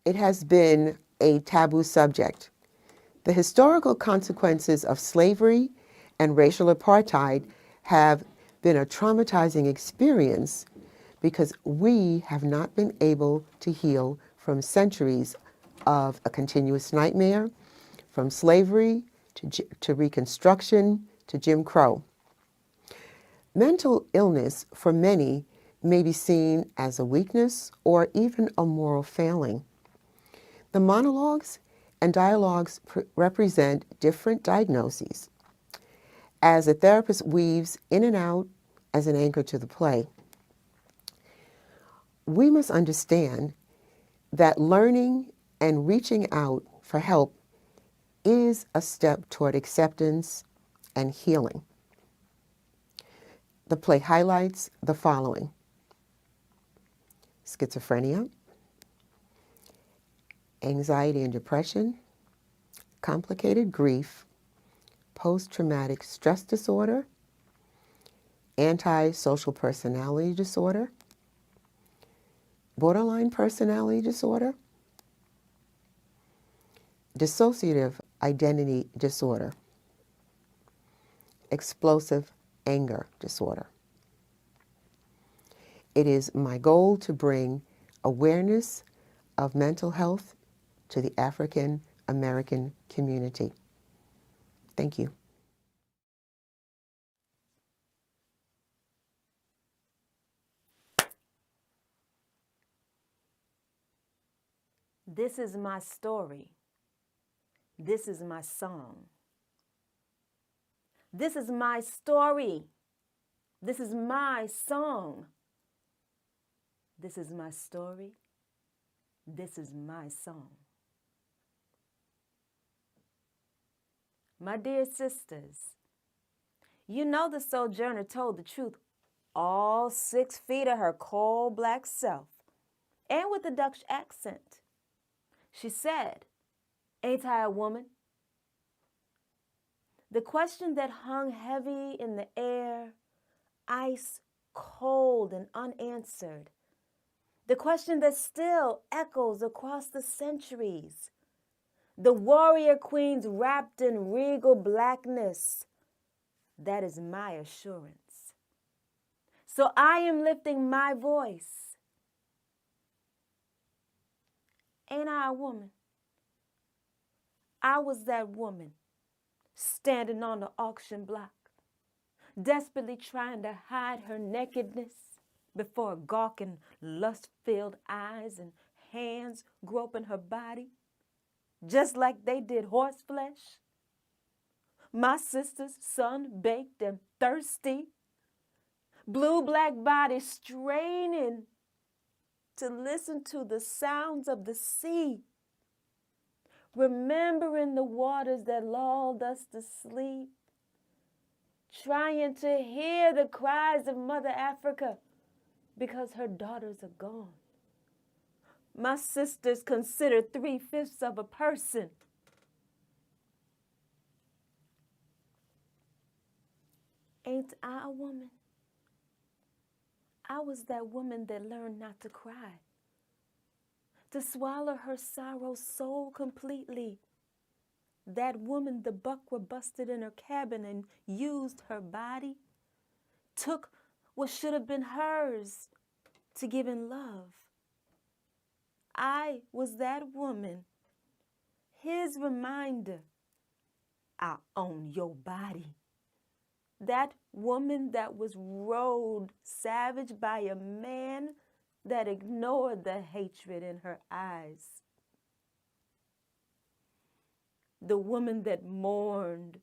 it has been a taboo subject. The historical consequences of slavery and racial apartheid have been a traumatizing experience because we have not been able to heal from centuries of a continuous nightmare, from slavery to Reconstruction to Jim Crow. Mental illness for many may be seen as a weakness or even a moral failing. The monologues and dialogues represent different diagnoses. As a therapist weaves in and out as an anchor to the play, we must understand that learning and reaching out for help is a step toward acceptance and healing. The play highlights the following: schizophrenia, anxiety and depression, complicated grief, post-traumatic stress disorder, antisocial personality disorder, borderline personality disorder, dissociative identity disorder, explosive anger disorder. It is my goal to bring awareness of mental health to the African American community. Thank you. This is my story. This is my song. This is my story. This is my song. This is my story. This is my song. My dear sisters, you know the sojourner told the truth all 6 feet of her coal black self, and with a Dutch accent. She said, "Ain't I a woman?" The question that hung heavy in the air, ice cold and unanswered. The question that still echoes across the centuries. The warrior queens wrapped in regal blackness. That is my assurance. So I am lifting my voice. Ain't I a woman? I was that woman standing on the auction block, desperately trying to hide her nakedness before gawking lust-filled eyes and hands groping her body, just like they did horse flesh. My sisters, sun-baked and thirsty, blue-black bodies straining to listen to the sounds of the sea, remembering the waters that lulled us to sleep, trying to hear the cries of Mother Africa because her daughters are gone. My sisters consider 3/5 of a person. Ain't I a woman? I was that woman that learned not to cry, to swallow her sorrow so completely. That woman the buck were busted in her cabin and used her body, took what should have been hers to give in love. I was that woman, his reminder, I own your body. That woman that was rode savage by a man that ignored the hatred in her eyes. The woman that mourned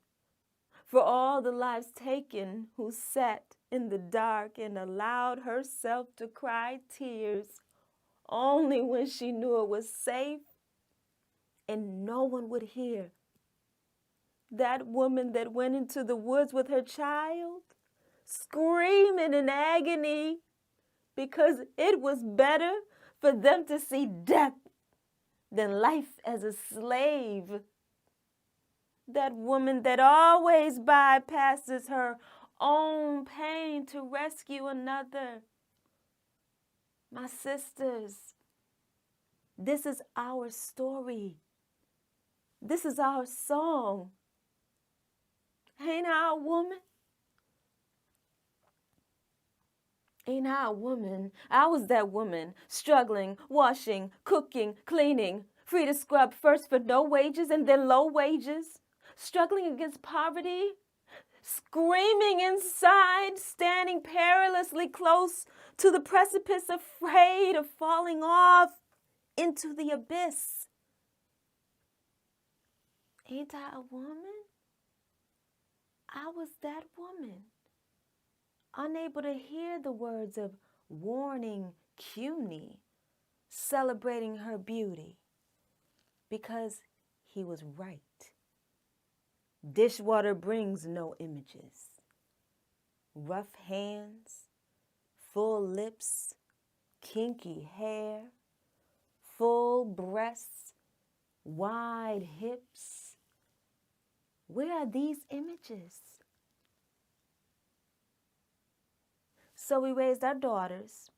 for all the lives taken, who sat in the dark and allowed herself to cry tears only when she knew it was safe and no one would hear. That woman that went into the woods with her child, screaming in agony because it was better for them to see death than life as a slave. That woman that always bypasses her own pain to rescue another. My sisters, This is our story. This is our song. Ain't I a woman? Ain't I a woman? I was that woman, struggling, washing, cooking, cleaning, free to scrub first for no wages and then low wages, struggling against poverty, screaming inside, standing perilously close to the precipice, afraid of falling off into the abyss. Ain't I a woman? I was that woman, unable to hear the words of warning CUNY, celebrating her beauty, because he was right. Dishwater brings no images. Rough hands, full lips, kinky hair, full breasts, wide hips. Where are these images? So we raised our daughters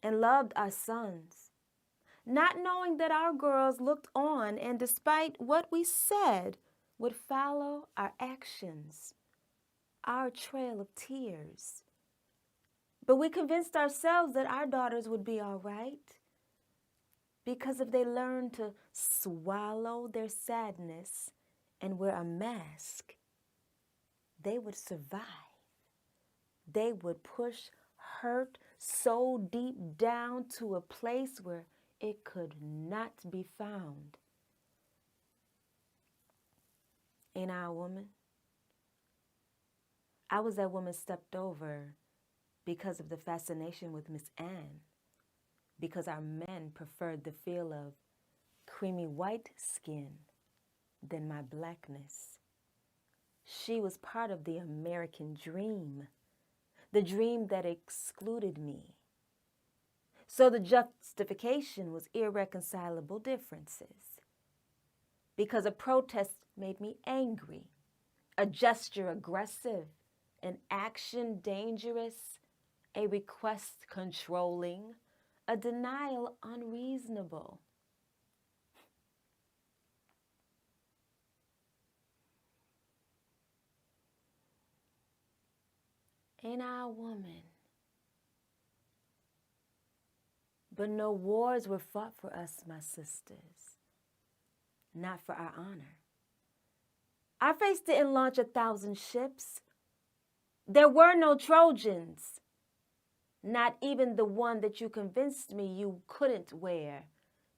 and loved our sons, not knowing that our girls looked on and despite what we said, would follow our actions, our trail of tears. But we convinced ourselves that our daughters would be all right, because if they learned to swallow their sadness and wear a mask, they would survive. They would push hurt so deep down to a place where it could not be found. Ain't I a woman? I was that woman stepped over because of the fascination with Miss Anne, because our men preferred the feel of creamy white skin than my blackness. She was part of the American dream, the dream that excluded me. So the justification was irreconcilable differences. Because a protest made me angry, a gesture aggressive, an action dangerous, a request controlling, a denial unreasonable. Ain't I a woman? But no wars were fought for us, my sisters, not for our honor. Our face didn't launch 1,000 ships. There were no Trojans, not even the one that you convinced me you couldn't wear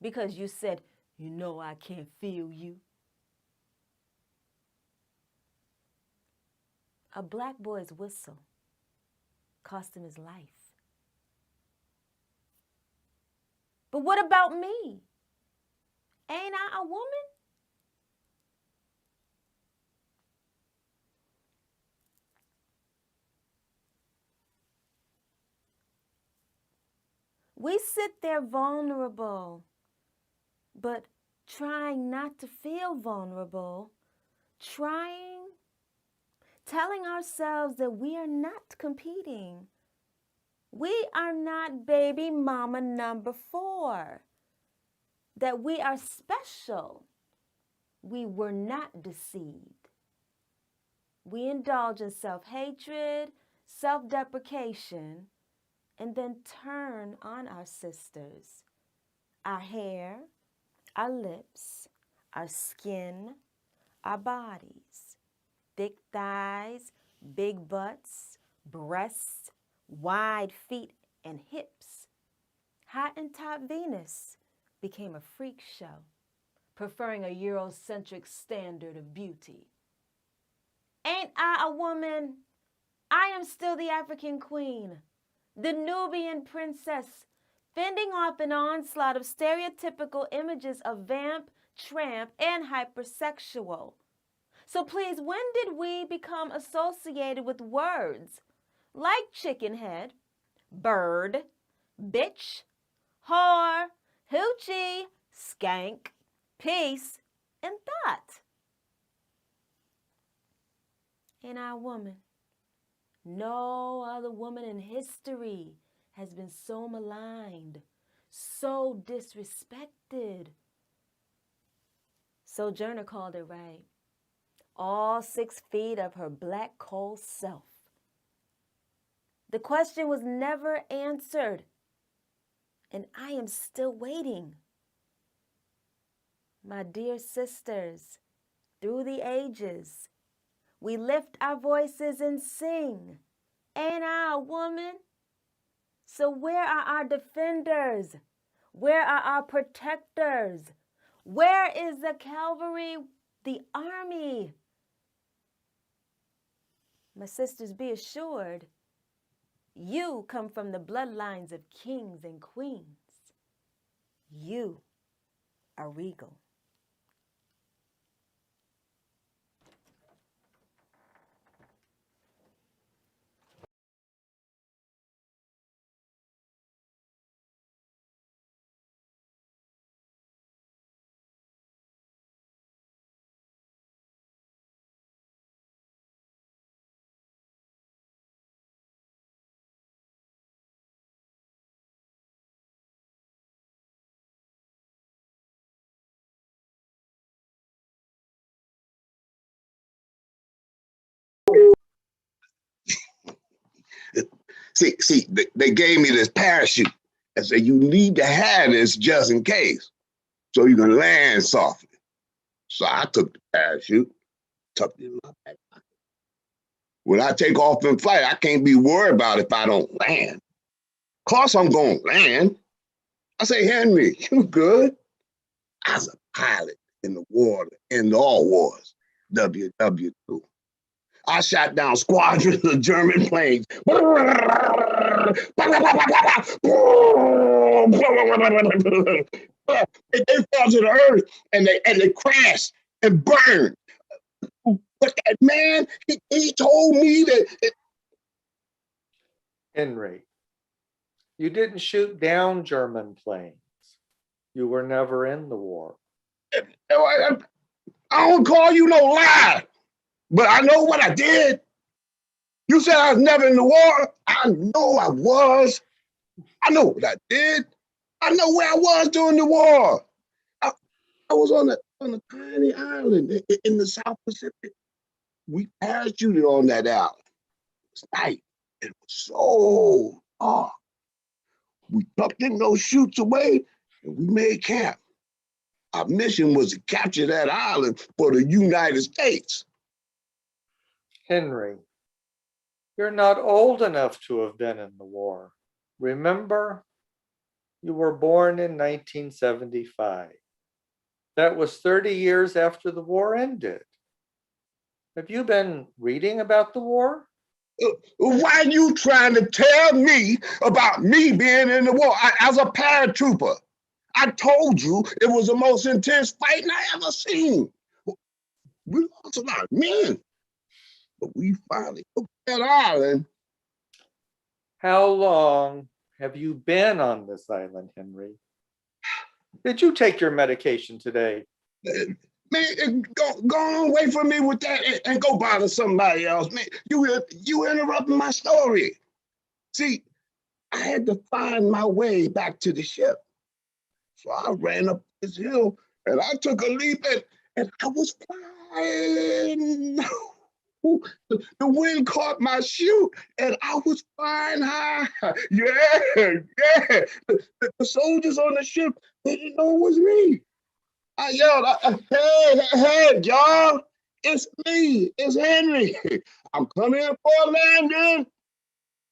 because you said, you know I can't feel you. A black boy's whistle cost him his life. But what about me? Ain't I a woman? We sit there vulnerable, but trying not to feel vulnerable, telling ourselves that we are not competing. We are not baby mama number 4, that we are special. We were not deceived. We indulge in self-hatred, self-deprecation, and then turn on our sisters, our hair, our lips, our skin, our bodies, thick thighs, big butts, breasts, wide feet and hips. Hot and top Venus became a freak show, preferring a Eurocentric standard of beauty. Ain't I a woman? I am still the African queen, the Nubian princess, fending off an onslaught of stereotypical images of vamp, tramp, and hypersexual. So please, when did we become associated with words like chicken head, bird, bitch, whore, hoochie, skank, peace, and thought? Ain't I a woman? No other woman in history has been so maligned, so disrespected. Sojourner called it right. All 6 feet of her black coal self. The question was never answered, and I am still waiting. My dear sisters, through the ages, we lift our voices and sing. Ain't I a woman? So where are our defenders? Where are our protectors? Where is the cavalry, the army? My sisters, be assured, you come from the bloodlines of kings and queens. You are regal. See, they gave me this parachute and said, you need to have this just in case, so you can land softly. So I took the parachute, tucked it in my back pocket. When I take off in flight, I can't be worried about if I don't land. Of course I'm going to land. I say, Henry, you good? I was a pilot in the war, in all wars, WW2. I shot down squadrons of German planes. They fell to the earth and they crashed and burned. But that man, he told me that. Henry, you didn't shoot down German planes. You were never in the war. I don't call you no lie, but I know what I did. You said I was never in the war. I know I was. I know what I did. I know where I was during the war. I was on a tiny island in the South Pacific. We parachuted on that island. It was night. It was so dark. We tucked in those chutes away and we made camp. Our mission was to capture that island for the United States. Henry, you're not old enough to have been in the war. Remember, you were born in 1975. That was 30 years after the war ended. Have you been reading about the war? Why are you trying to tell me about me being in the war? As a paratrooper, I told you it was the most intense fighting I ever seen. We lost a lot of men, but we finally took that island. How long have you been on this island, Henry? Did you take your medication today? Man, go on away from me with that and go bother somebody else. Man, you interrupting my story. See, I had to find my way back to the ship. So I ran up this hill and I took a leap and I was flying. The wind caught my chute and I was flying high. Yeah. The soldiers on the ship, they didn't know it was me. I yelled, hey, y'all, it's me, it's Henry. I'm coming in for a landing.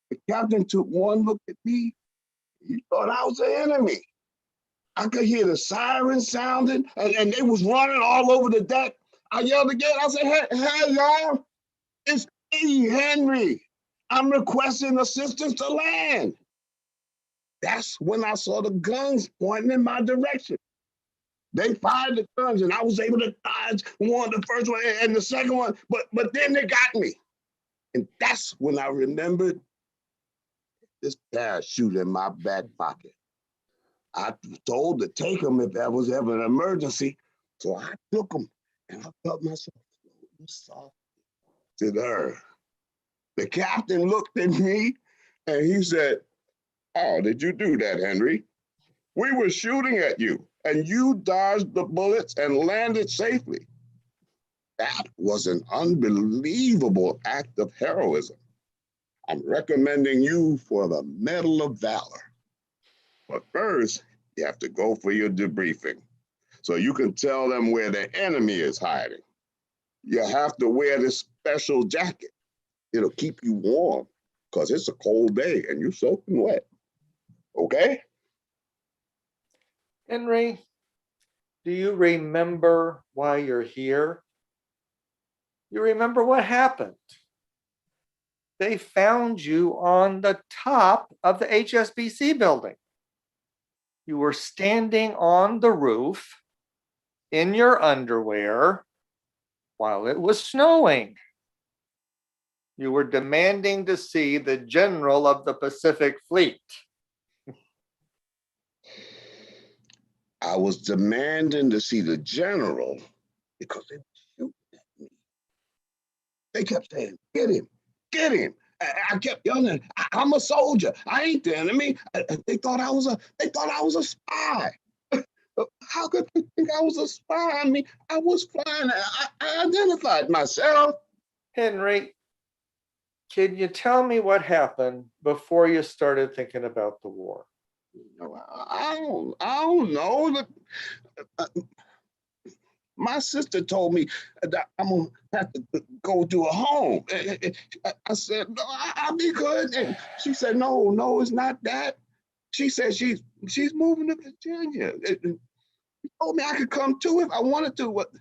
The captain took one look at me. He thought I was the enemy. I could hear the sirens sounding and they was running all over the deck. I yelled again, I said, hey, y'all, it's me, Henry. I'm requesting assistance to land. That's when I saw the guns pointing in my direction. They fired the guns and I was able to dodge one, the first one and the second one, but then they got me. And that's when I remembered this parachute in my back pocket. I was told to take them if there was ever an emergency. So I took them and I felt myself soft to the earth. The captain looked at me and he said, "Oh, did you do that, Henry?" We were shooting at you, and you dodged the bullets and landed safely. That was an unbelievable act of heroism. I'm recommending you for the Medal of Valor. But first, you have to go for your debriefing so you can tell them where the enemy is hiding. You have to wear this special jacket. It'll keep you warm because it's a cold day and you're soaking wet. Okay? Henry, do you remember why you're here? You remember what happened? They found you on the top of the HSBC building. You were standing on the roof in your underwear while it was snowing. You were demanding to see the General of the Pacific Fleet. I was demanding to see the general because they were shooting at me. They kept saying, get him, get him. I kept yelling, I'm a soldier. I ain't the enemy. They thought I was a spy. How could they think I was a spy? I mean, I was flying. I identified myself. Henry, can you tell me what happened before you started thinking about the war? No, I don't know. My sister told me that I'm gonna have to go to a home. I said, no, I'll be good. And she said, no, it's not that. She said she's moving to Virginia. She told me I could come too if I wanted to. What?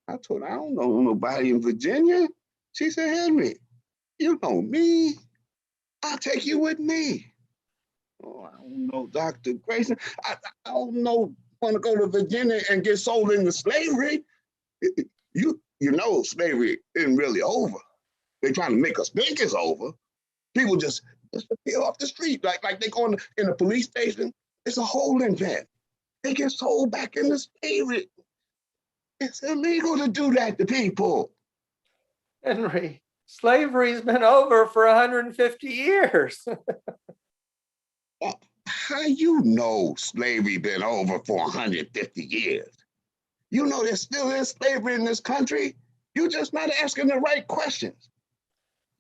I told her, I don't know nobody in Virginia. She said, Henry, you know me. I'll take you with me. Oh, I don't know, Dr. Grayson. I don't know, want to go to Virginia and get sold into slavery. You know slavery isn't really over. They're trying to make us think it's over. People just disappear off the street like they go in a police station. It's a holding pen. They get sold back into slavery. It's illegal to do that to people. Henry, slavery's been over for 150 years. How you know slavery been over for 150 years? You know there still is slavery in this country. You're just not asking the right questions.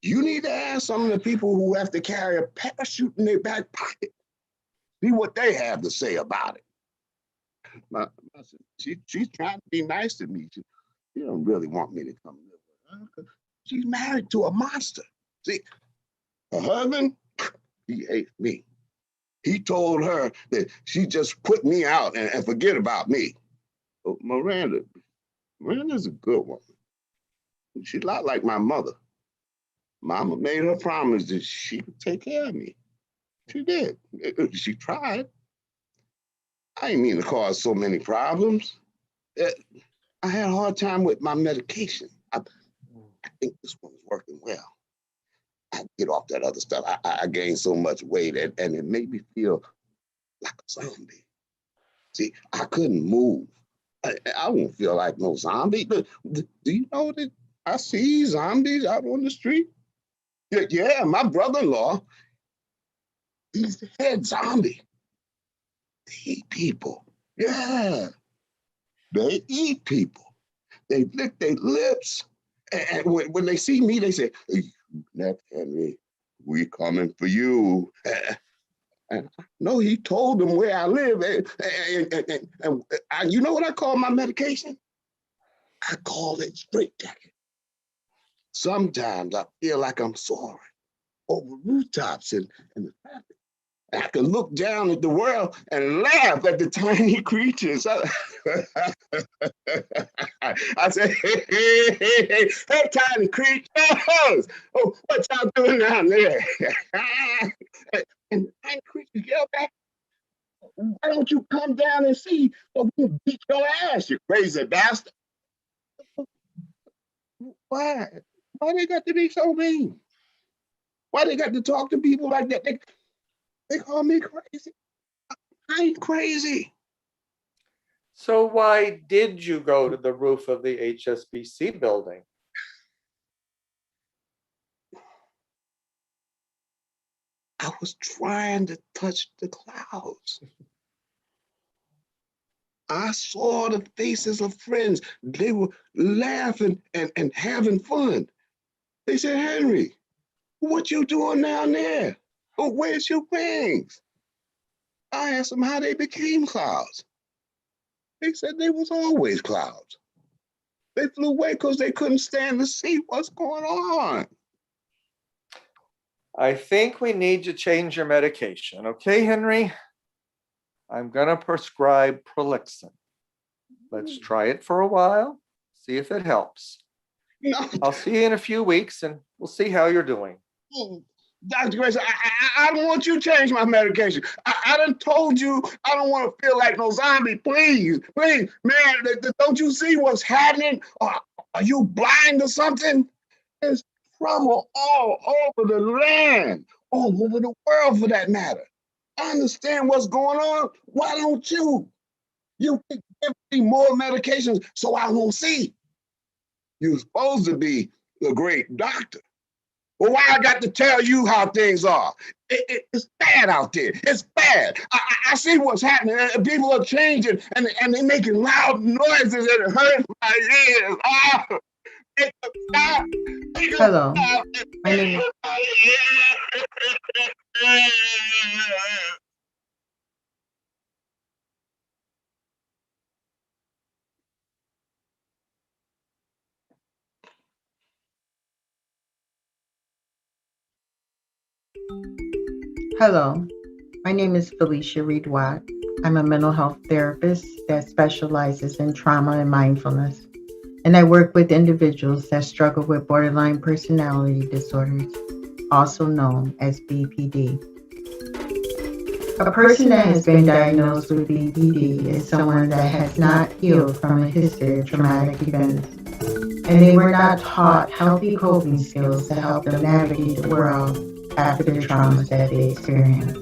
You need to ask some of the people who have to carry a parachute in their back pocket. See what they have to say about it. She's trying to be nice to me. She don't really want me to come live with her. She's married to a monster. See, her husband, he hates me. He told her that she just put me out and forget about me. But Miranda's a good woman. She's a lot like my mother. Mama made her promise that she would take care of me. She did. She tried. I didn't mean to cause so many problems. I had a hard time with my medication. I think this one's working well. I get off that other stuff. I gained so much weight and it made me feel like a zombie. See, I couldn't move. I won't feel like no zombie. But do you know that I see zombies out on the street? Yeah, my brother-in-law, he's the head zombie. They eat people. Yeah, they eat people. They lick their lips. And when they see me, they say, hey, next, Henry, we coming for you. And no, he told them where I live. And you know what I call my medication? I call it straight jacket. Sometimes I feel like I'm soaring over rooftops in the traffic. I can look down at the world and laugh at the tiny creatures. I say, hey, tiny creatures. Oh, what y'all doing down there? And the tiny creatures yell back, why don't you come down and see so we can beat your ass, you crazy bastard? Why? Why they got to be so mean? Why they got to talk to people like that? They call me crazy. I ain't crazy. So why did you go to the roof of the HSBC building? I was trying to touch the clouds. I saw the faces of friends. They were laughing and having fun. They said, Henry, what you doing down there? Oh, where's your wings? I asked them how they became clouds. They said they was always clouds. They flew away because they couldn't stand to see what's going on. I think we need to change your medication. Okay, Henry? I'm going to prescribe Prolixin. Let's try it for a while, see if it helps. No, I'll see you in a few weeks and we'll see how you're doing. Dr. Grace, I don't want you to change my medication. I done told you I don't want to feel like no zombie. Please, please, man, don't you see what's happening? Are you blind or something? There's trouble all over the land, all over the world for that matter. I understand what's going on. Why don't you? You can give me more medications so I won't see. You're supposed to be a great doctor. Well, why I got to tell you how things are? It's bad out there. It's bad. I see what's happening. And people are changing and they're making loud noises and it hurts my ears. Oh, make them stop. Make them Hello, stop. my name Hello, my name is Felicia Reed Watt. I'm a mental health therapist that specializes in trauma and mindfulness, and I work with individuals that struggle with borderline personality disorders, also known as BPD. A person that has been diagnosed with BPD is someone that has not healed from a history of traumatic events, and they were not taught healthy coping skills to help them navigate the world after the traumas that they experience.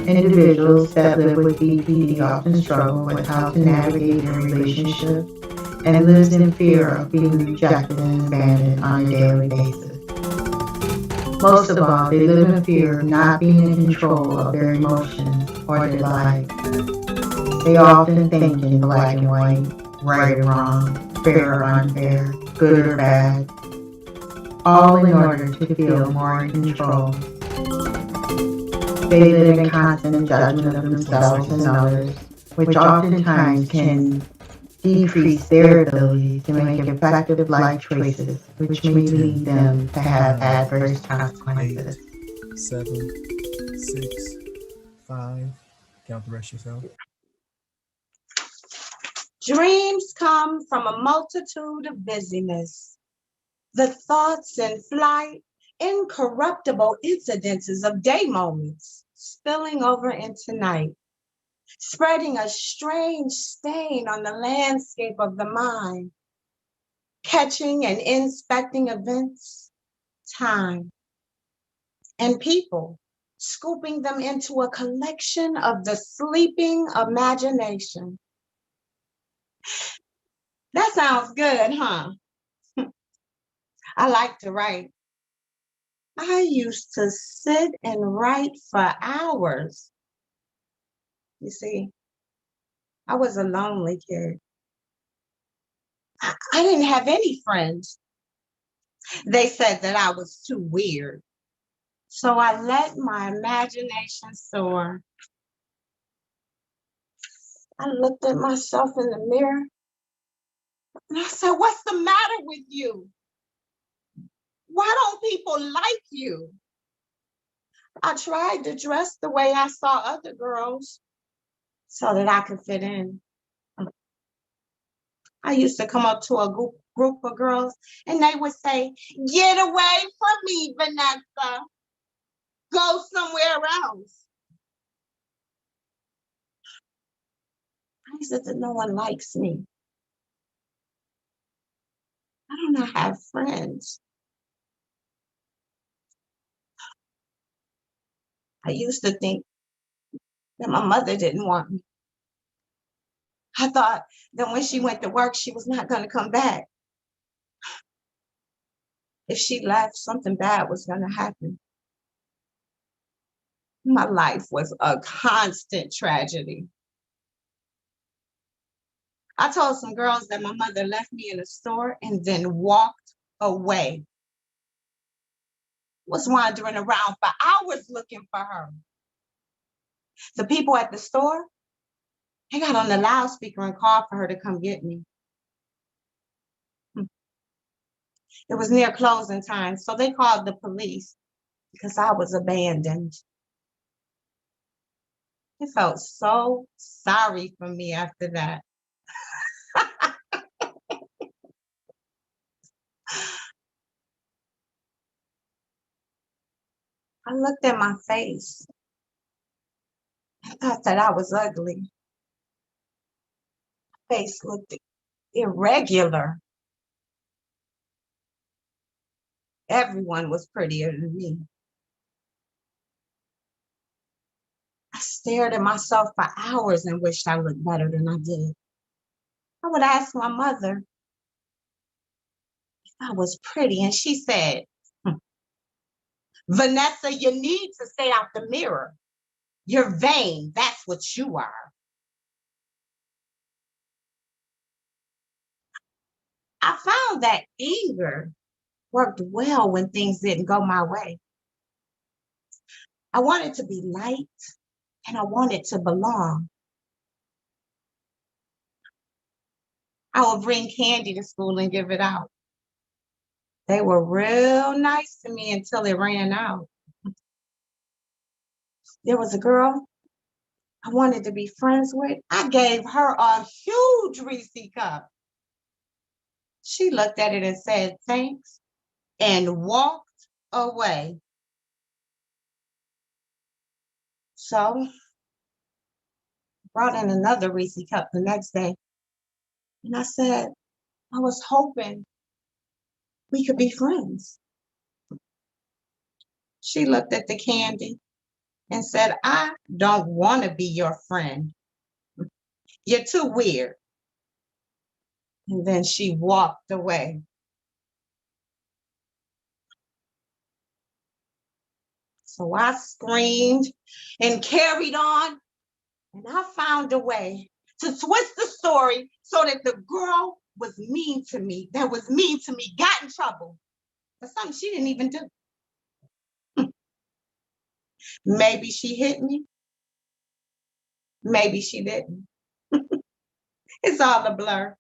Individuals that live with BPD often struggle with how to navigate their relationship and lives in fear of being rejected and abandoned on a daily basis. Most of all, they live in fear of not being in control of their emotions or their life. They often think in black and white, right or wrong, fair or unfair, good or bad, all in order to feel more in control. They live in constant judgment of themselves and others, which oftentimes can decrease their ability to make effective life choices, which may lead them to have adverse consequences. 7, 6, 5. Count the rest yourself. Dreams come from a multitude of busyness. The thoughts in flight, incorruptible incidences of day moments spilling over into night, spreading a strange stain on the landscape of the mind, catching and inspecting events, time, and people, scooping them into a collection of the sleeping imagination. That sounds good, huh? I like to write. I used to sit and write for hours. You see, I was a lonely kid. I didn't have any friends. They said that I was too weird. So I let my imagination soar. I looked at myself in the mirror and I said, what's the matter with you? Why don't people like you? I tried to dress the way I saw other girls so that I could fit in. I used to come up to a group of girls and they would say, get away from me, Vanessa. Go somewhere else. I said that no one likes me. I don't have friends. I used to think that my mother didn't want me. I thought that when she went to work, she was not going to come back. If she left, something bad was going to happen. My life was a constant tragedy. I told some girls that my mother left me in a store and then walked away. Was wandering around for hours looking for her. The people at the store, they got on the loudspeaker and called for her to come get me. It was near closing time, so they called the police because I was abandoned. They felt so sorry for me after that. I looked at my face. I thought that I was ugly. My face looked irregular. Everyone was prettier than me. I stared at myself for hours and wished I looked better than I did. I would ask my mother if I was pretty, and she said, Vanessa, you need to stay out the mirror. You're vain. That's what you are. I found that anger worked well when things didn't go my way. I wanted to be liked and I wanted to belong. I would bring candy to school and give it out. They were real nice to me until it ran out. There was a girl I wanted to be friends with. I gave her a huge Reese cup. She looked at it and said, thanks, and walked away. So brought in another Reese cup the next day. And I said, I was hoping we could be friends. She looked at the candy and said, I don't want to be your friend. You're too weird. And then she walked away. So I screamed and carried on, and I found a way to twist the story so that the girl was mean to me, got in trouble for something she didn't even do. Maybe she hit me. Maybe she didn't. It's all a blur.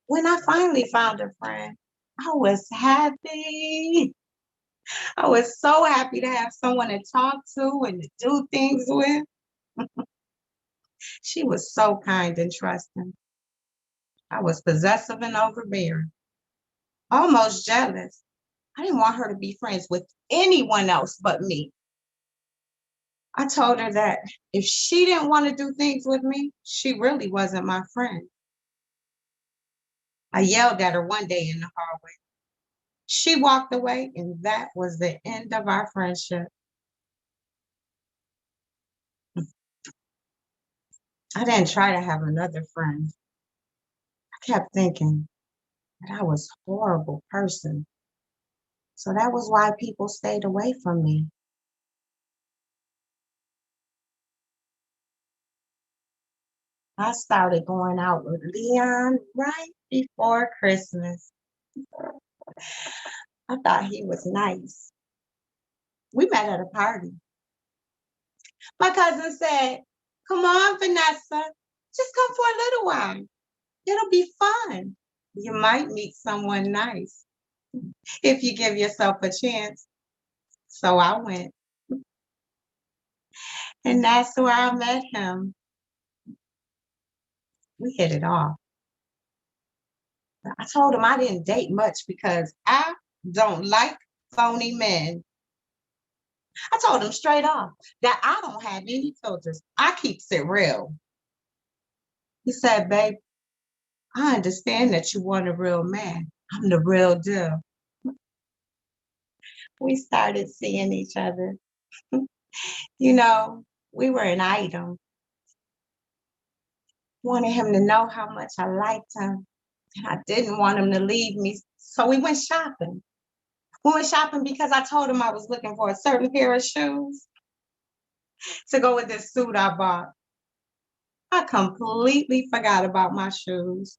When I finally found a friend, I was happy. I was so happy to have someone to talk to and to do things with. She was so kind and trusting. I was possessive and overbearing, almost jealous. I didn't want her to be friends with anyone else but me. I told her that if she didn't want to do things with me, she really wasn't my friend. I yelled at her one day in the hallway. She walked away, and that was the end of our friendship. I didn't try to have another friend. I kept thinking that I was a horrible person. So that was why people stayed away from me. I started going out with Leon right before Christmas. I thought he was nice. We met at a party. My cousin said, come on, Vanessa, just come for a little while. It'll be fun. You might meet someone nice if you give yourself a chance. So I went. And that's where I met him. We hit it off. I told him I didn't date much because I don't like phony men. I told him straight off that I don't have any filters. I keeps it real. He said, babe, I understand that you want a real man. I'm the real deal. We started seeing each other. You know, we were an item. Wanted him to know how much I liked him. And I didn't want him to leave me. So we went shopping. We went shopping because I told him I was looking for a certain pair of shoes. to go with this suit I bought. I completely forgot about my shoes.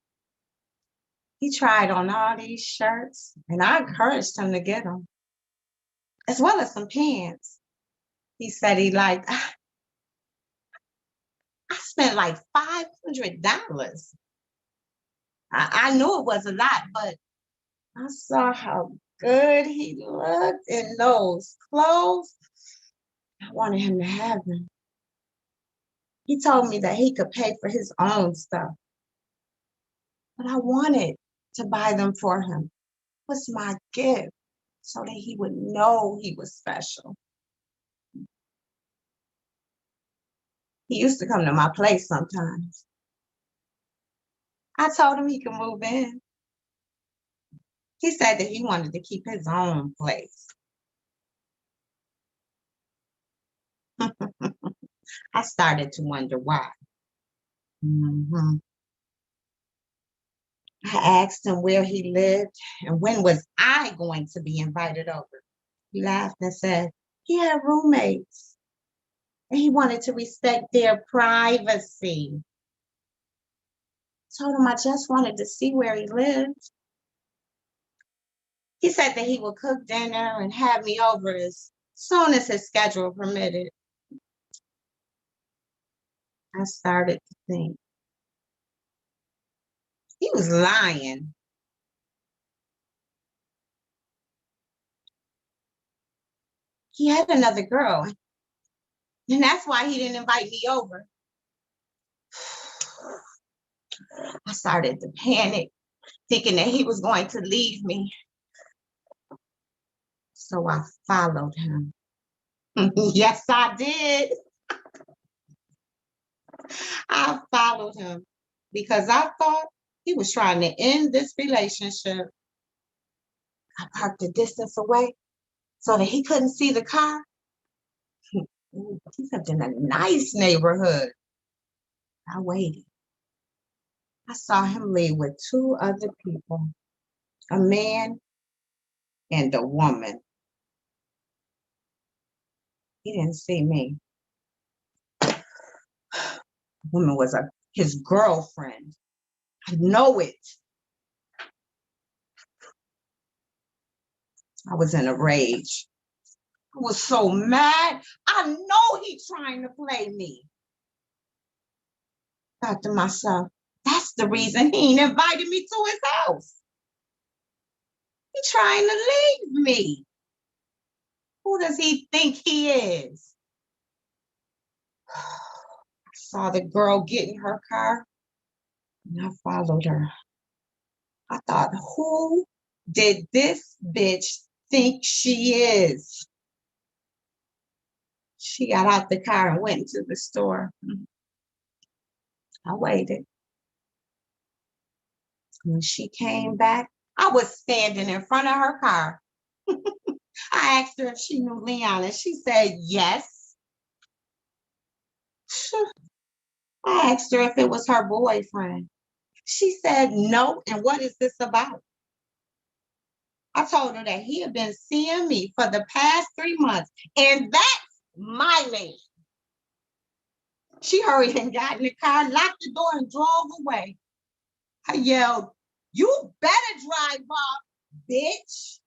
He tried on all these shirts, and I encouraged him to get them, as well as some pants. He said he liked. I spent like $500. I knew it was a lot, but I saw how good he looked in those clothes. I wanted him to have them. He told me that he could pay for his own stuff, but I wanted to buy them for him. It was my gift so that he would know he was special. He used to come to my place sometimes. I told him he could move in. He said that he wanted to keep his own place. I started to wonder why. Mhm. I asked him where he lived and when was I going to be invited over. He laughed and said he had roommates and he wanted to respect their privacy. Told him I just wanted to see where he lived. He said that he would cook dinner and have me over as soon as his schedule permitted. I started to think he was lying. He had another girl, and that's why he didn't invite me over. I started to panic, thinking that he was going to leave me. So I followed him. Yes, I did. I followed him because I thought he was trying to end this relationship. I parked a distance away so that he couldn't see the car. He lived in a nice neighborhood. I waited. I saw him leave with two other people, a man and a woman. He didn't see me. The woman was his girlfriend. I know it. I was in a rage. I was so mad. I know he's trying to play me. I thought to myself, that's the reason he ain't invited me to his house. He's trying to leave me. Who does he think he is? I saw the girl get in her car and I followed her. I thought, who did this bitch think she is? She got out the car and went into the store. I waited. When she came back, I was standing in front of her car. I asked her if she knew Leon, and she said yes. I asked her if it was her boyfriend. She said no, and what is this about? I told her that he had been seeing me for the past 3 months, and that's my man. She hurried and got in the car, locked the door, and drove away. I yelled, "You better drive off, bitch."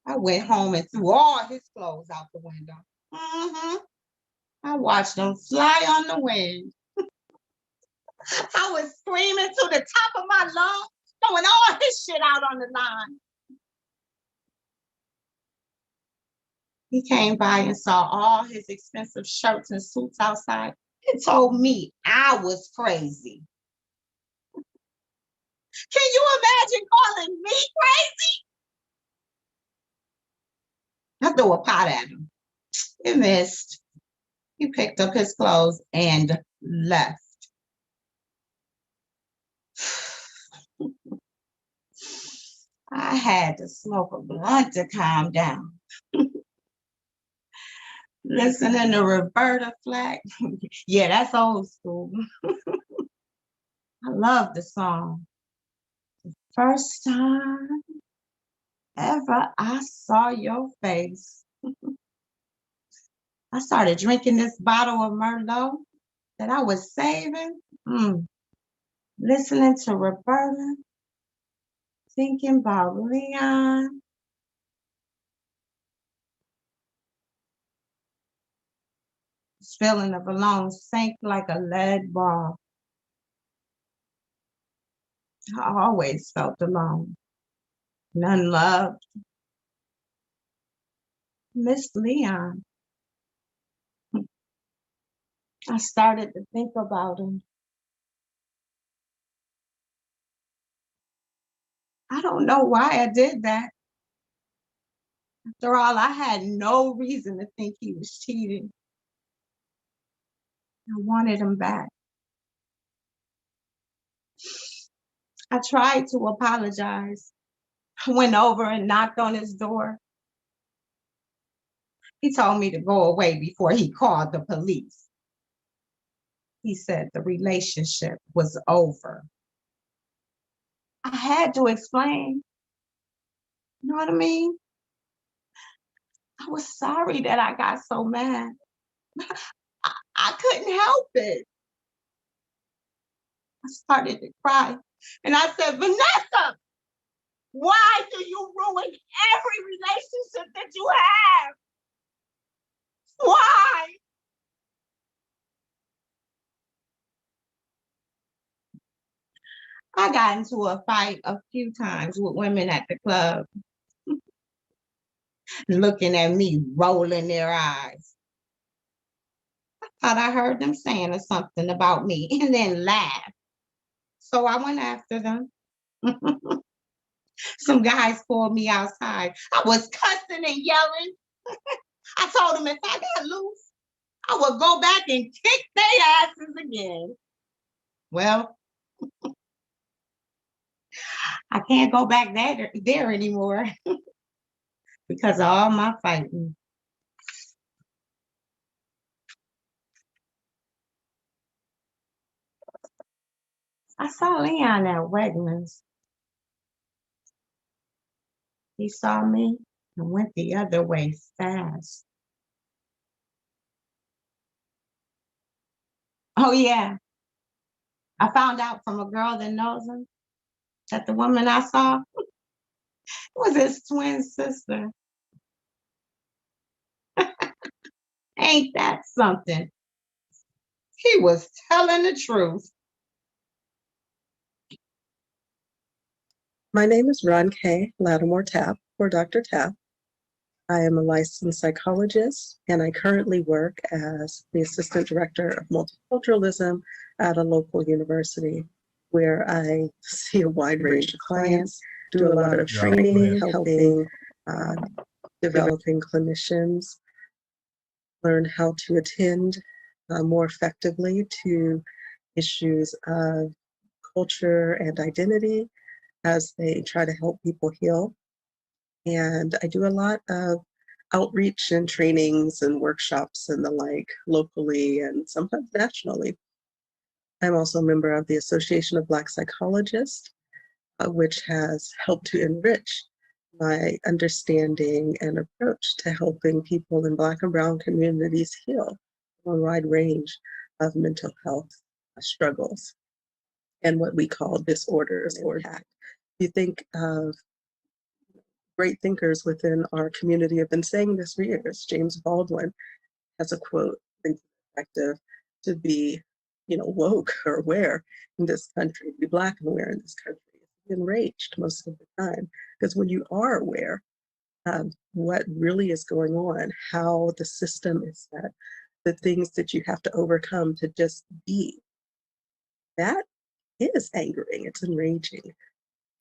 I went home and threw all his clothes out the window. I watched them fly on the wind. I was screaming to the top of my lungs, throwing all his shit out on the line. He came by and saw all his expensive shirts and suits outside and told me I was crazy. Can you imagine calling me crazy? I threw a pot at him. It missed. He picked up his clothes and left. I had to smoke a blunt to calm down. Listening to Roberta Flack. Yeah, that's old school. I love the song. First time ever I saw your face. I started drinking this bottle of Merlot that I was saving, listening to Roberta, thinking about Leon. This feeling of alone sank like a lead ball. I always felt alone, unloved. Missed Leon. I started to think about him. I don't know why I did that. After all, I had no reason to think he was cheating. I wanted him back. I tried to apologize. I went over and knocked on his door. He told me to go away before he called the police. He said the relationship was over. I had to explain. You know what I mean? I was sorry that I got so mad. I couldn't help it. I started to cry. And I said, Vanessa, why do you ruin every relationship that you have? Why? I got into a fight a few times with women at the club, looking at me, rolling their eyes. I thought I heard them saying something about me and then laughed. So I went after them. Some guys called me outside. I was cussing and yelling. I told them if I got loose, I would go back and kick their asses again. Well, I can't go back there anymore because of all my fighting. I saw Leon at Wegmans. He saw me and went the other way fast. Oh, yeah. I found out from a girl that knows him that the woman I saw was his twin sister. Ain't that something? He was telling the truth. My name is Ron K. Lattimore Tapp, or Dr. Tapp. I am a licensed psychologist, and I currently work as the Assistant Director of Multiculturalism at a local university, where I see a wide range of clients, do a lot of training, helping developing clinicians learn how to attend more effectively to issues of culture and identity as they try to help people heal. And I do a lot of outreach and trainings and workshops and the like locally and sometimes nationally. I'm also a member of the Association of Black Psychologists, which has helped to enrich my understanding and approach to helping people in Black and Brown communities heal from a wide range of mental health struggles and what we call disorders or impact. You think of great thinkers within our community have been saying this for years. James Baldwin has a quote, I think, effective to be, woke or aware in this country, to be Black and aware in this country. It's enraged most of the time, because when you are aware of what really is going on, how the system is set, the things that you have to overcome to just be, that is angering, it's enraging.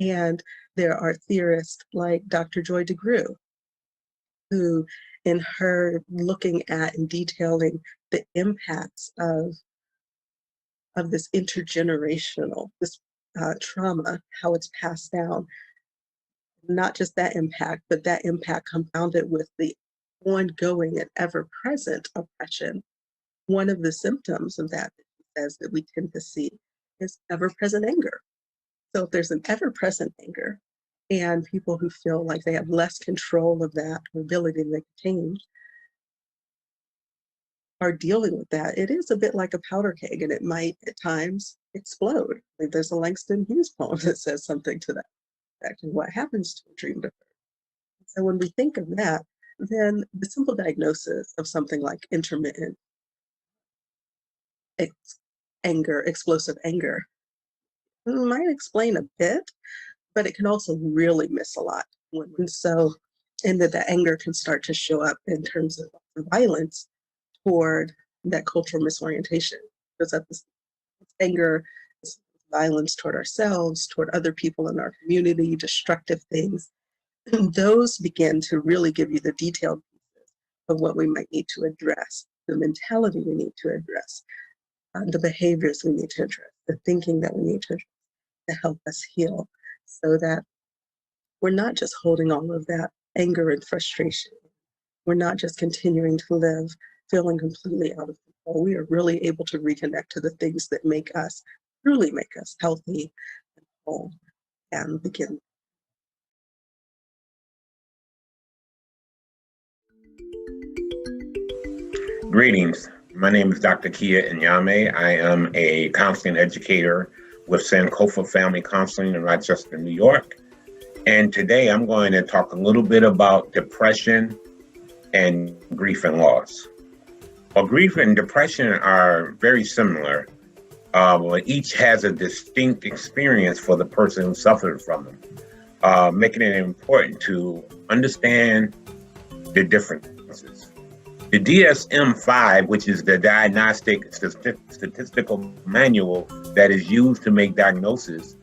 And there are theorists like Dr. Joy DeGruy, who in her looking at and detailing the impacts of this intergenerational, this trauma, how it's passed down, not just that impact, but that impact compounded with the ongoing and ever-present oppression. One of the symptoms of that, he says, that we tend to see is ever-present anger. So if there's an ever-present anger and people who feel like they have less control of that or ability to make change, are dealing with that, it is a bit like a powder keg, and it might at times explode. Like there's a Langston Hughes poem that says something to that effect, and what happens to a dream deferred. So when we think of that, then the simple diagnosis of something like intermittent explosive anger might explain a bit, but it can also really miss a lot. And that the anger can start to show up in terms of violence toward that cultural misorientation. Because that this anger is violence toward ourselves, toward other people in our community, destructive things. And those begin to really give you the detailed pieces of what we might need to address, the mentality we need to address, the behaviors we need to address, the thinking that we need to address to help us heal, so that we're not just holding all of that anger and frustration. We're not just continuing to live feeling completely out of control. We are really able to reconnect to the things that truly make us healthy and whole, and begin. Greetings. My name is Dr. Kia Inyame. I am a counseling educator with Sankofa Family Counseling in Rochester, New York. And today I'm going to talk a little bit about depression and grief and loss. Well, grief and depression are very similar, but each has a distinct experience for the person who suffered from them, making it important to understand the differences. The DSM-5, which is the Diagnostic Statistical Manual that is used to make diagnosis,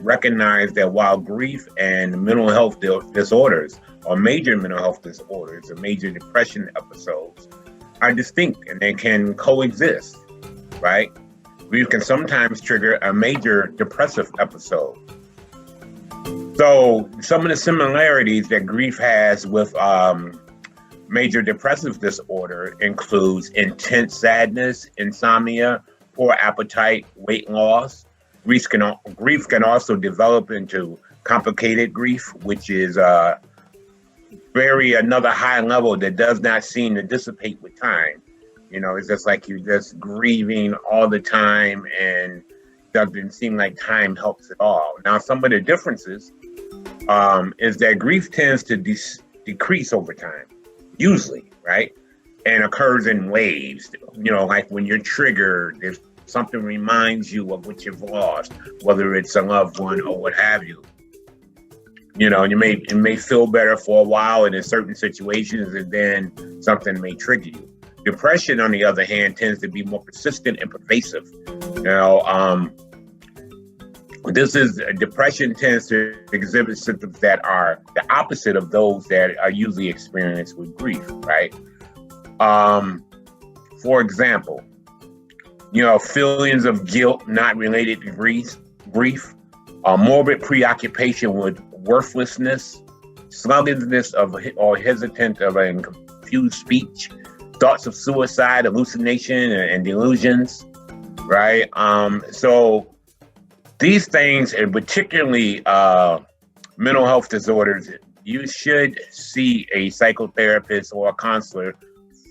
recognize that while grief and mental health disorders, or major mental health disorders, or major depression episodes, are distinct and they can coexist, right? Grief can sometimes trigger a major depressive episode. So some of the similarities that grief has with major depressive disorder includes intense sadness, insomnia, poor appetite, weight loss. Grief can also develop into complicated grief, which is another high level that does not seem to dissipate with time. You know, it's just like you're just grieving all the time and doesn't seem like time helps at all. Now, some of the differences is that grief tends to decrease over time, usually, right? And occurs in waves, you know, like when you're triggered, if something reminds you of what you've lost, whether it's a loved one or what have you. You know, it may feel better for a while and in certain situations, and then something may trigger you. Depression, on the other hand, tends to be more persistent and pervasive. You know, depression tends to exhibit symptoms that are the opposite of those that are usually experienced with grief, right? For example, you know, feelings of guilt not related to grief, morbid preoccupation with worthlessness, sluggishness or hesitant of a confused speech, thoughts of suicide, hallucination, and delusions, right? So these things, and particularly mental health disorders, you should see a psychotherapist or a counselor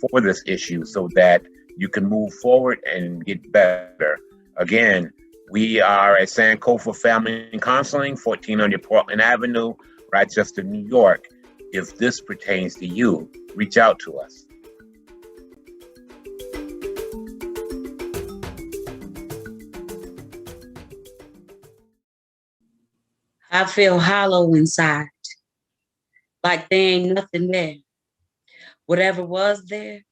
for this issue so that you can move forward and get better. Again, we are at Sankofa Family Counseling, 1400 Portland Avenue, Rochester, New York. If this pertains to you, reach out to us. I feel hollow inside, like there ain't nothing there. Whatever was there,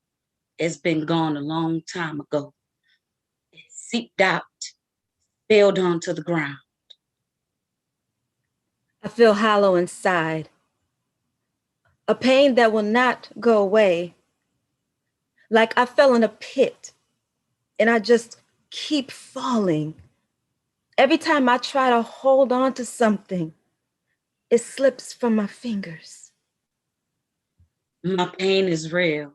it's been gone a long time ago. It seeped out, fell onto the ground. I feel hollow inside, a pain that will not go away. Like I fell in a pit and I just keep falling. Every time I try to hold on to something, it slips from my fingers. My pain is real.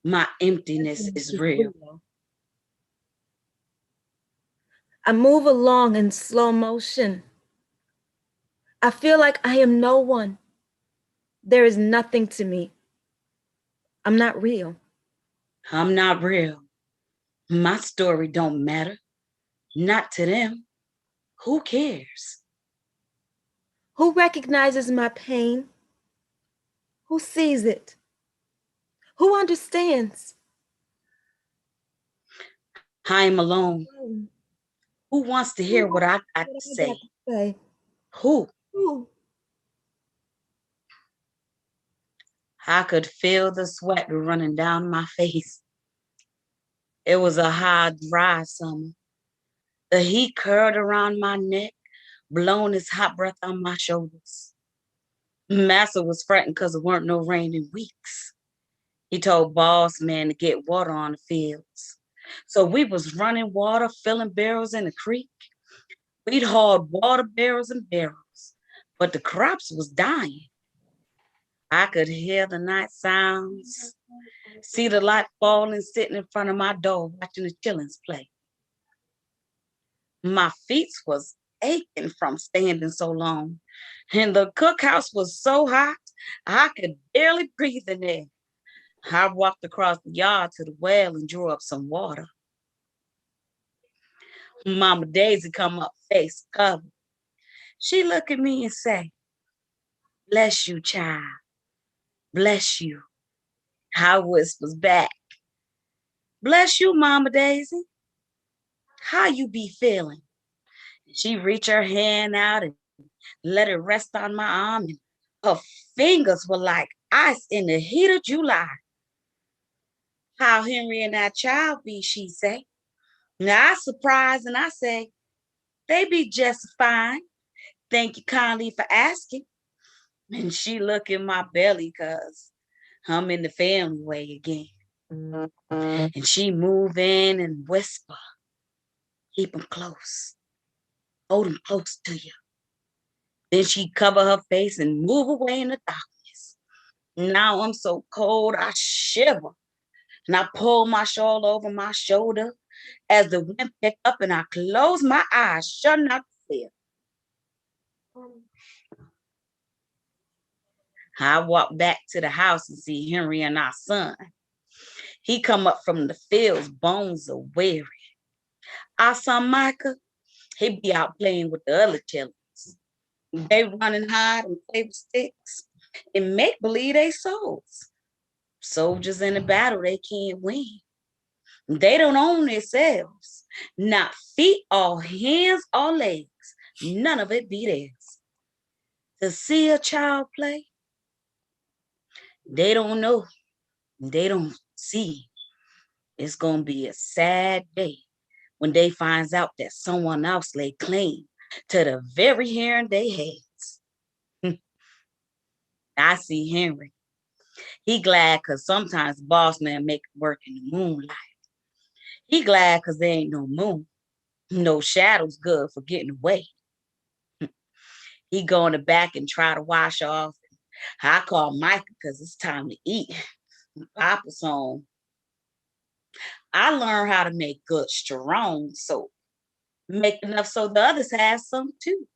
My emptiness is real. I move along in slow motion. I feel like I am no one. There is nothing to me. I'm not real. I'm not real. My story don't matter. Not to them. Who cares? Who recognizes my pain? Who sees it? Who understands? I'm alone. Who wants to hear what I got to say? Who? Who? I could feel the sweat running down my face. It was a hot, dry summer. The heat curled around my neck, blowing his hot breath on my shoulders. Massa was fretting because there weren't no rain in weeks. He told boss man to get water on the fields. So we was running water, filling barrels in the creek. We'd hauled water barrels and barrels, but the crops was dying. I could hear the night sounds, see the light falling, sitting in front of my door, watching the chillins play. My feet was aching from standing so long, and the cookhouse was so hot, I could barely breathe in there. I walked across the yard to the well and drew up some water. Mama Daisy come up face covered. She looked at me and say, "Bless you, child. Bless you." I whispers back, "Bless you, Mama Daisy. How you be feeling?" She reached her hand out and let it rest on my arm, and her fingers were like ice in the heat of July. "How Henry and that child be," she say. Now I surprised and I say, "They be just fine. Thank you kindly for asking." And she look in my belly cause I'm in the family way again. And she move in and whisper, "Keep them close. Hold them close to you." Then she cover her face and move away in the darkness. Now I'm so cold, I shiver. And I pull my shawl over my shoulder as the wind picked up and I close my eyes, shutting out the fear. I walk back to the house and see Henry and our son. He come up from the fields, bones are weary. Our son Micah, he be out playing with the other children. They run and hide and play with sticks and make believe they souls. Soldiers in a battle they can't win. They don't own themselves. Not feet or hands or legs. None of it be theirs. To see a child play, they don't know. They don't see. It's gonna be a sad day when they finds out that someone else lay claim to the very hair in their heads. I see Henry. He glad because sometimes boss man make it work in the moonlight. He glad because there ain't no moon. No shadows good for getting away. He go in the back and try to wash off. I call Micah because it's time to eat. Papa's home. I learned how to make good, strong soap. Make enough so the others have some too.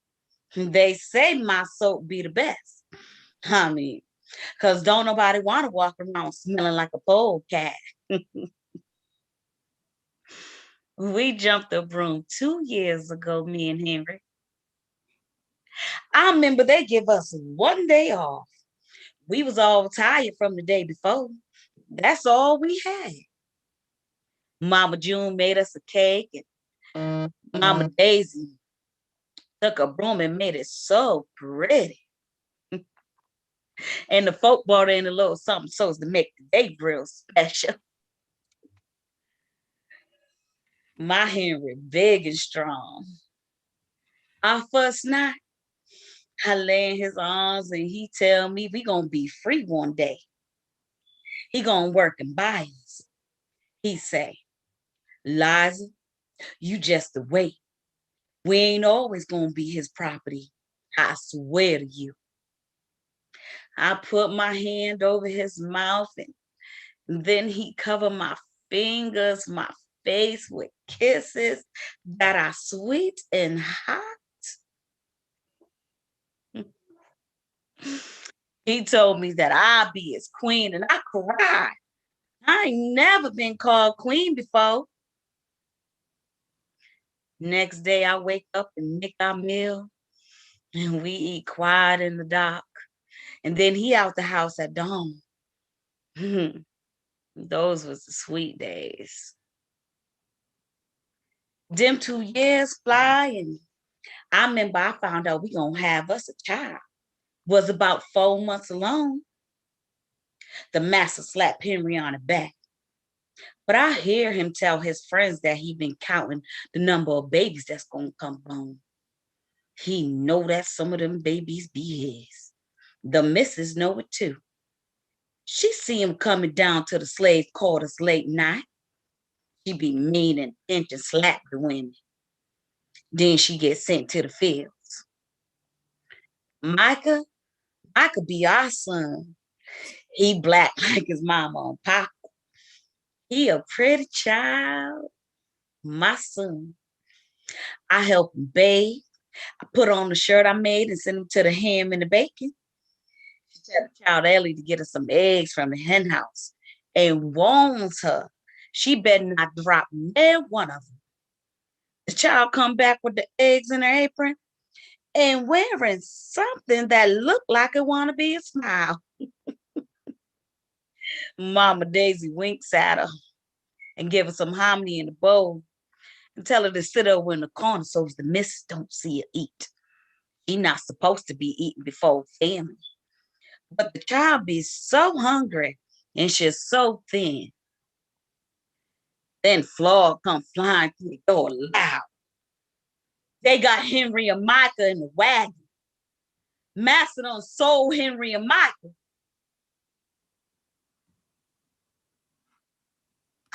They say my soap be the best. I mean, because don't nobody want to walk around smelling like a polecat. We jumped the broom 2 years ago, me and Henry. I remember they give us 1 day off. We was all tired from the day before. That's all we had. Mama June made us a cake, and Mama Daisy took a broom and made it so pretty. And the folk brought in a little something so as to make the day real special. My Henry, big and strong. Our first night, I lay in his arms and he tell me we gonna be free one day. He gonna work and buy us. He say, "Liza, you just wait. We ain't always gonna be his property. I swear to you." I put my hand over his mouth and then he covered my fingers, my face with kisses that are sweet and hot. He told me that I'll be his queen and I cried. I ain't never been called queen before. Next day, I wake up and make our meal, and we eat quiet in the dark. And then he out the house at dawn. Those was the sweet days. Them 2 years fly, and I remember I found out we gonna have us a child. Was about 4 months alone. The master slapped Henry on the back. But I hear him tell his friends that he been counting the number of babies that's gonna come home. He know that some of them babies be his. The missus know it too. She see him coming down to the slave quarters late night. She be mean and pinch and slap the women. Then she get sent to the fields. Micah be our son. He black like his mama and papa. He a pretty child, my son. I help him bathe. I put on the shirt I made and send him to the ham and the bacon. She tell the child Ellie to get her some eggs from the hen house and warns her she better not drop near one of them. The child come back with the eggs in her apron and wearing something that looked like it want to be a smile. Mama Daisy winks at her and give her some hominy in the bowl and tell her to sit over in the corner so the missus don't see her eat. She not supposed to be eating before family. But the child be so hungry and she's so thin. Then Flora come flying through the door loud. They got Henry and Micah in the wagon. Master done sold Henry and Micah.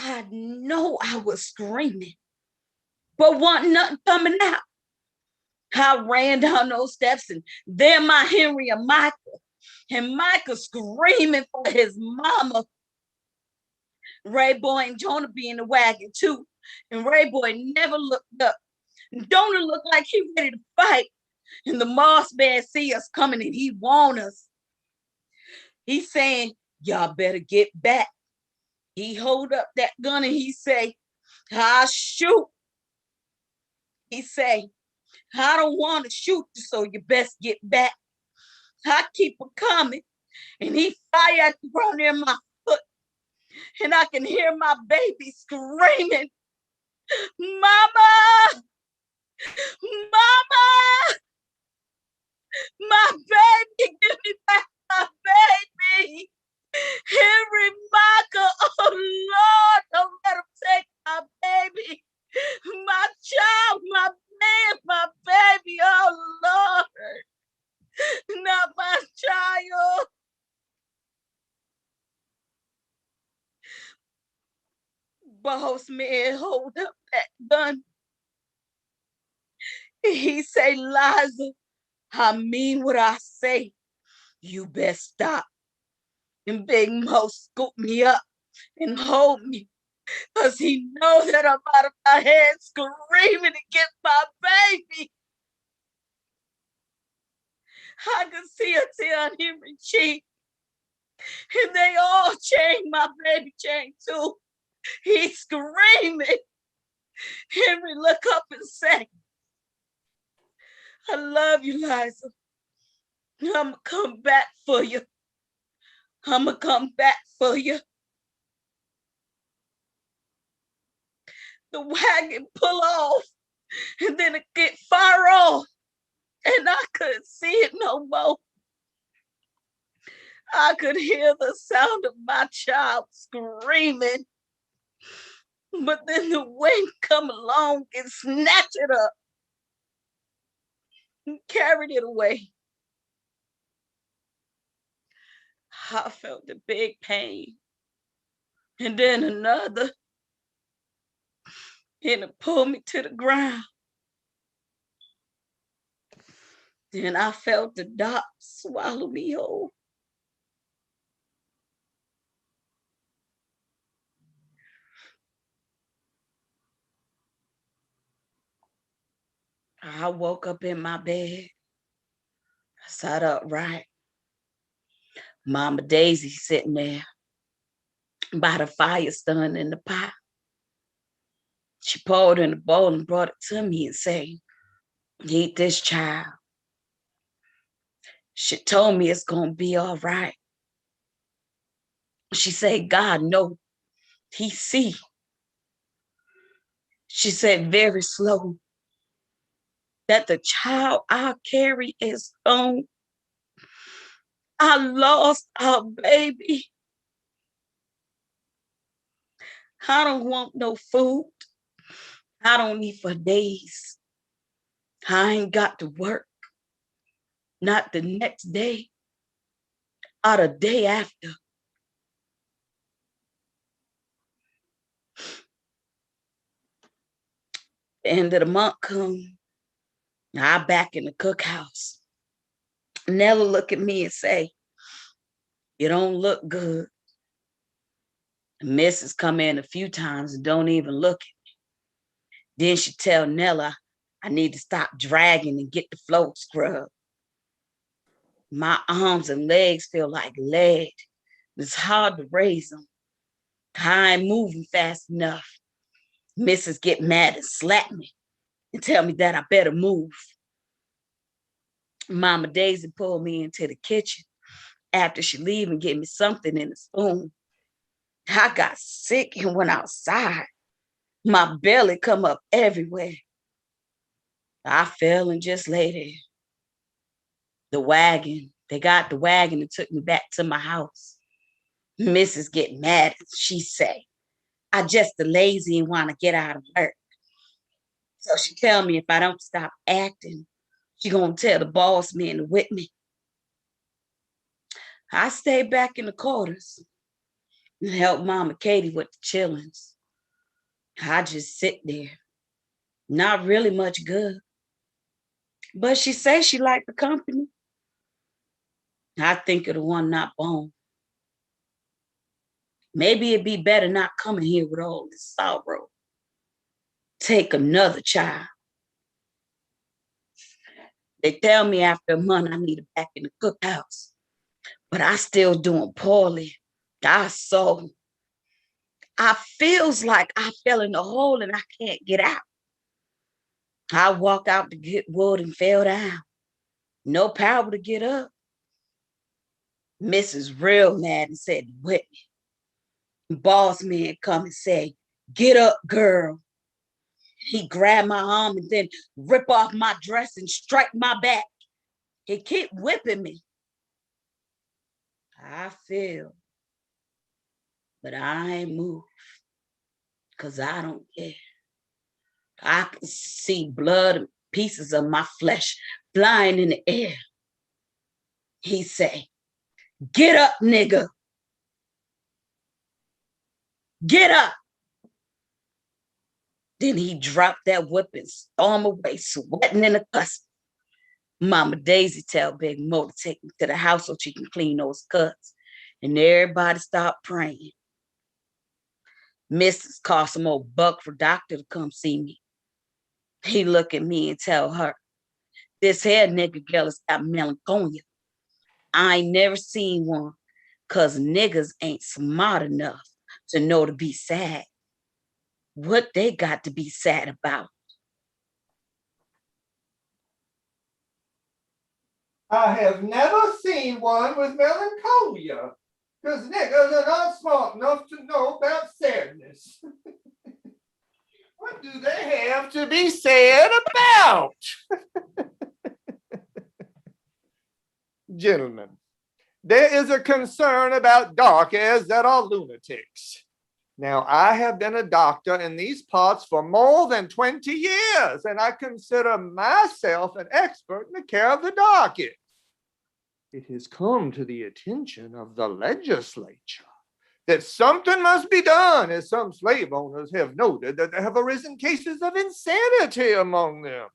I know I was screaming, but wasn't nothing coming out. I ran down those steps and there my Henry and Micah. And Micah screaming for his mama. Ray Boy and Jonah be in the wagon too. And Ray Boy never looked up. And Jonah looked like he ready to fight. And the Moss man see us coming and he warn us. He's saying, y'all better get back. He hold up that gun and he say, I'll shoot. He say, I don't want to shoot you, so you best get back. I keep her coming. And he fire at the ground near my foot. And I can hear my baby screaming, Mama! Mama! My baby! Give me back my baby! Henry Micah! Oh Lord! Don't let him take my baby! My child! My man! My baby! Oh Lord! Not my child! Boss man hold up that gun. He say, Liza, I mean what I say. You best stop. And Big Mo scoop me up and hold me. Cause he knows that I'm out of my head screaming to get my baby. I could see a tear on Henry's cheek. And they all chained my baby chain too. He's screaming. Henry look up and say, I love you, Liza. I'ma come back for you. I'ma come back for you. The wagon pull off and then it get far off and I couldn't see it no more. I could hear the sound of my child screaming. But then the wind come along and snatched it up and carried it away. I felt the big pain. And then another. And it pulled me to the ground. Then I felt the dot swallow me whole. I woke up in my bed. I sat upright. Mama Daisy sitting there. by the fire stirring in the pot. She poured in a bowl and brought it to me and said, eat this, child. She told me it's going to be all right. She said, God know, he see. She said very slow that the child I carry is gone. I lost our baby. I don't want no food. I don't eat for days. I ain't got to work. Not the next day or the day after. The end of the month come, I back in the cookhouse. Nella look at me and say, you don't look good. The missus come in a few times and don't even look at me. Then she tell Nella I need to stop dragging and get the floor scrubbed. My arms and legs feel like lead. It's hard to raise them. I ain't moving fast enough. Missus get mad and slap me and tell me that I better move. Mama Daisy pulled me into the kitchen after she leave and gave me something in a spoon. I got sick and went outside. My belly come up everywhere. I fell and just lay there. They got the wagon and took me back to my house. Missus get mad and she say, I just the lazy and want to get out of work. So she tell me if I don't stop acting, she gonna tell the boss man to whip me. I stayed back in the quarters and helped Mama Katie with the chillings. I just sit there, not really much good. But she says she liked the company. I think of the one not born. Maybe it'd be better not coming here with all this sorrow. Take another child. They tell me after a month I need it back in the cookhouse. But I still doing poorly. I feels like I fell in the hole and I can't get out. I walk out to get wood and fell down. No power to get up. Mrs. real mad and said, whip me. Boss man come and say, get up, girl. He grabbed my arm and then rip off my dress and strike my back. He keep whipping me. I feel, but I ain't moved because I don't care. I can see blood and pieces of my flesh flying in the air. He say, get up, nigga. Get up. Then he dropped that whip and stormed away, sweating in the cuss. Mama Daisy tell Big Mo to take me to the house so she can clean those cuts. And everybody stopped praying. Mrs. called some old buck for doctor to come see me. He look at me and tell her, this here nigga girl has got melancholia. I ain't never seen one because niggas ain't smart enough to know to be sad. What they got to be sad about? I have never seen one with melancholia, because niggas are not smart enough to know about sadness. What do they have to be sad about? Gentlemen, there is a concern about doctors that are lunatics. Now, I have been a doctor in these parts for more than 20 years, and I consider myself an expert in the care of the darkies. It has come to the attention of the legislature that something must be done, as some slave owners have noted that there have arisen cases of insanity among them.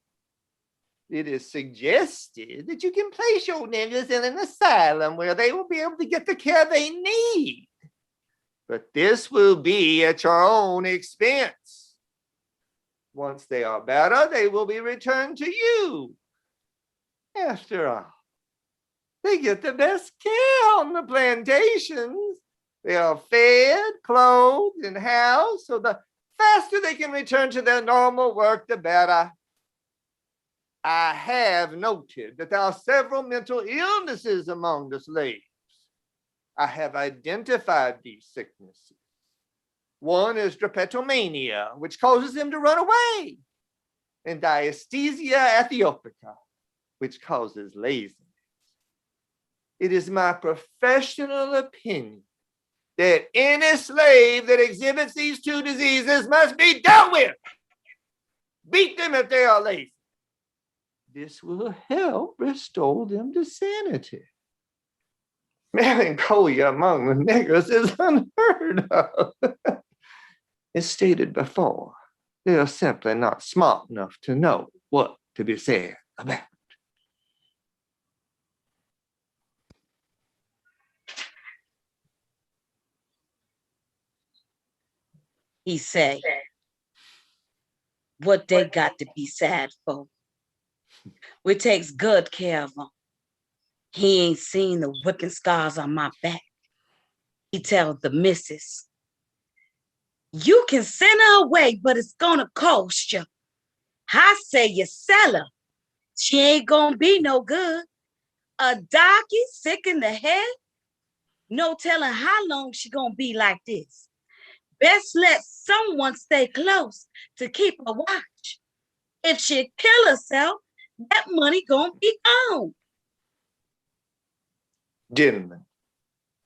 It is suggested that you can place your niggas in an asylum where they will be able to get the care they need. But this will be at your own expense. Once they are better, they will be returned to you. After all, they get the best care on the plantations. They are fed, clothed, and housed, so the faster they can return to their normal work, the better. I have noted that there are several mental illnesses among the slaves. I have identified these sicknesses. One is drapetomania, which causes them to run away, and diaesthesia aethiopica, which causes laziness. It is my professional opinion that any slave that exhibits these two diseases must be dealt with. Beat them if they are lazy. This will help restore them to sanity. Melancholy among the niggers is unheard of. As stated before, they are simply not smart enough to know what to be sad about. He said, what they got to be sad for. We takes good care of them. He ain't seen the whipping scars on my back. He tells the missus, you can send her away, but it's gonna cost you. I say you sell her. She ain't gonna be no good. A darky sick in the head? No telling how long she gonna be like this. Best let someone stay close to keep her watch. If she kill herself, that money gonna be gone. Gentlemen,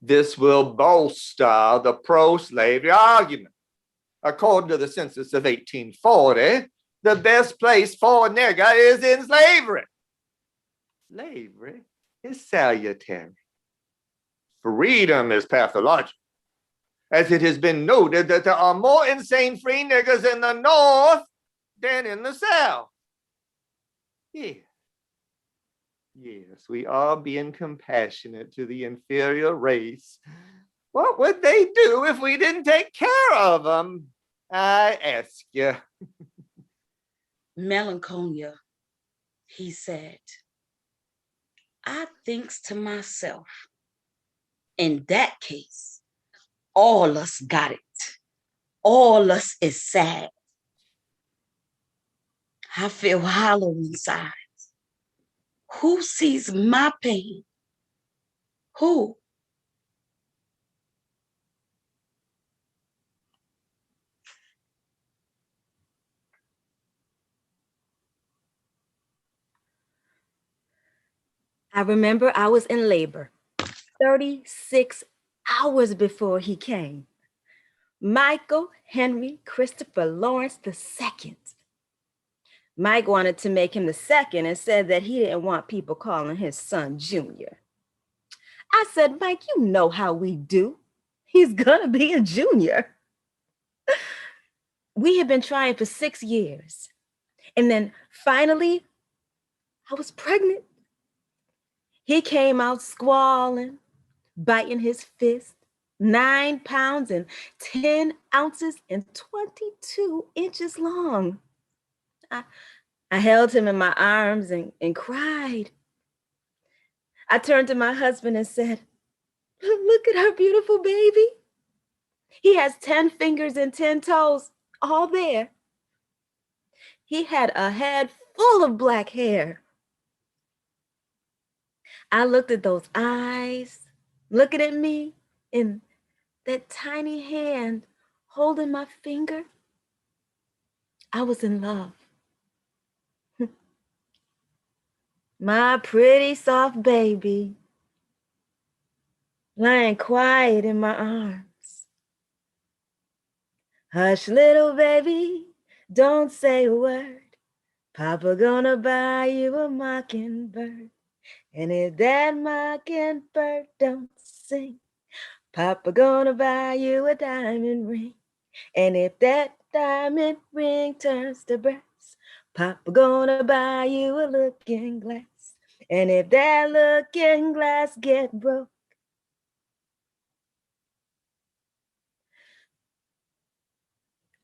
this will bolster the pro-slavery argument. According to the census of 1840, the best place for a nigger is in slavery. Slavery is salutary. Freedom is pathological, as it has been noted that there are more insane free niggers in the North than in the South. Yes, we are being compassionate to the inferior race. What would they do if we didn't take care of them? I ask you. Melancholia, he said. I thinks to myself, in that case, all us got it. All us is sad. I feel hollow inside. Who sees my pain? Who? I remember I was in labor 36 hours before he came. Michael Henry Christopher Lawrence II. Mike wanted to make him the second and said that he didn't want people calling his son Junior. I said, Mike, you know how we do. He's gonna be a junior. We had been trying for 6 years. And then finally, I was pregnant. He came out squalling, biting his fist, 9 pounds and 10 ounces and 22 inches long. I held him in my arms and cried. I turned to my husband and said, look at our beautiful baby. He has 10 fingers and 10 toes, all there. He had a head full of black hair. I looked at those eyes, looking at me, and that tiny hand holding my finger. I was in love. My pretty soft baby, lying quiet in my arms. Hush, little baby, don't say a word. Papa gonna buy you a mockingbird. And if that mockingbird don't sing, Papa gonna buy you a diamond ring. And if that diamond ring turns to brass, Papa gonna buy you a looking glass. And if that looking glass get broke,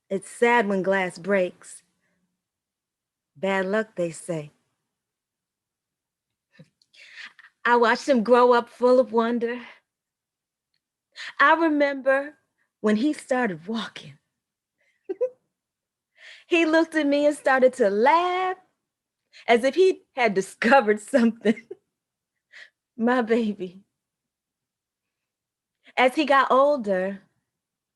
it's sad when glass breaks. Bad luck, they say. I watched him grow up full of wonder. I remember when he started walking. He looked at me and started to laugh as if he had discovered something. My baby. As he got older,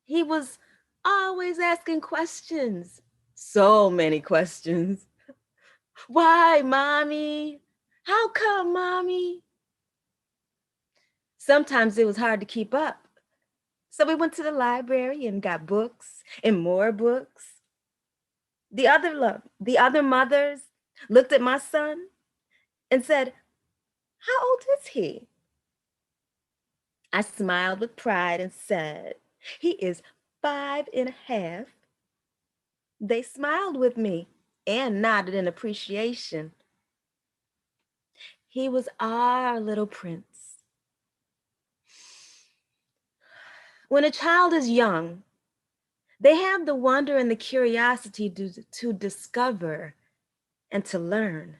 he was always asking questions. So many questions. Why, mommy? How come, mommy? Sometimes it was hard to keep up. So we went to the library and got books and more books. The other mothers looked at my son and said, "How old is he?" I smiled with pride and said, "He is 5.5." They smiled with me and nodded in appreciation. He was our little prince. When a child is young, they have the wonder and the curiosity to discover and to learn.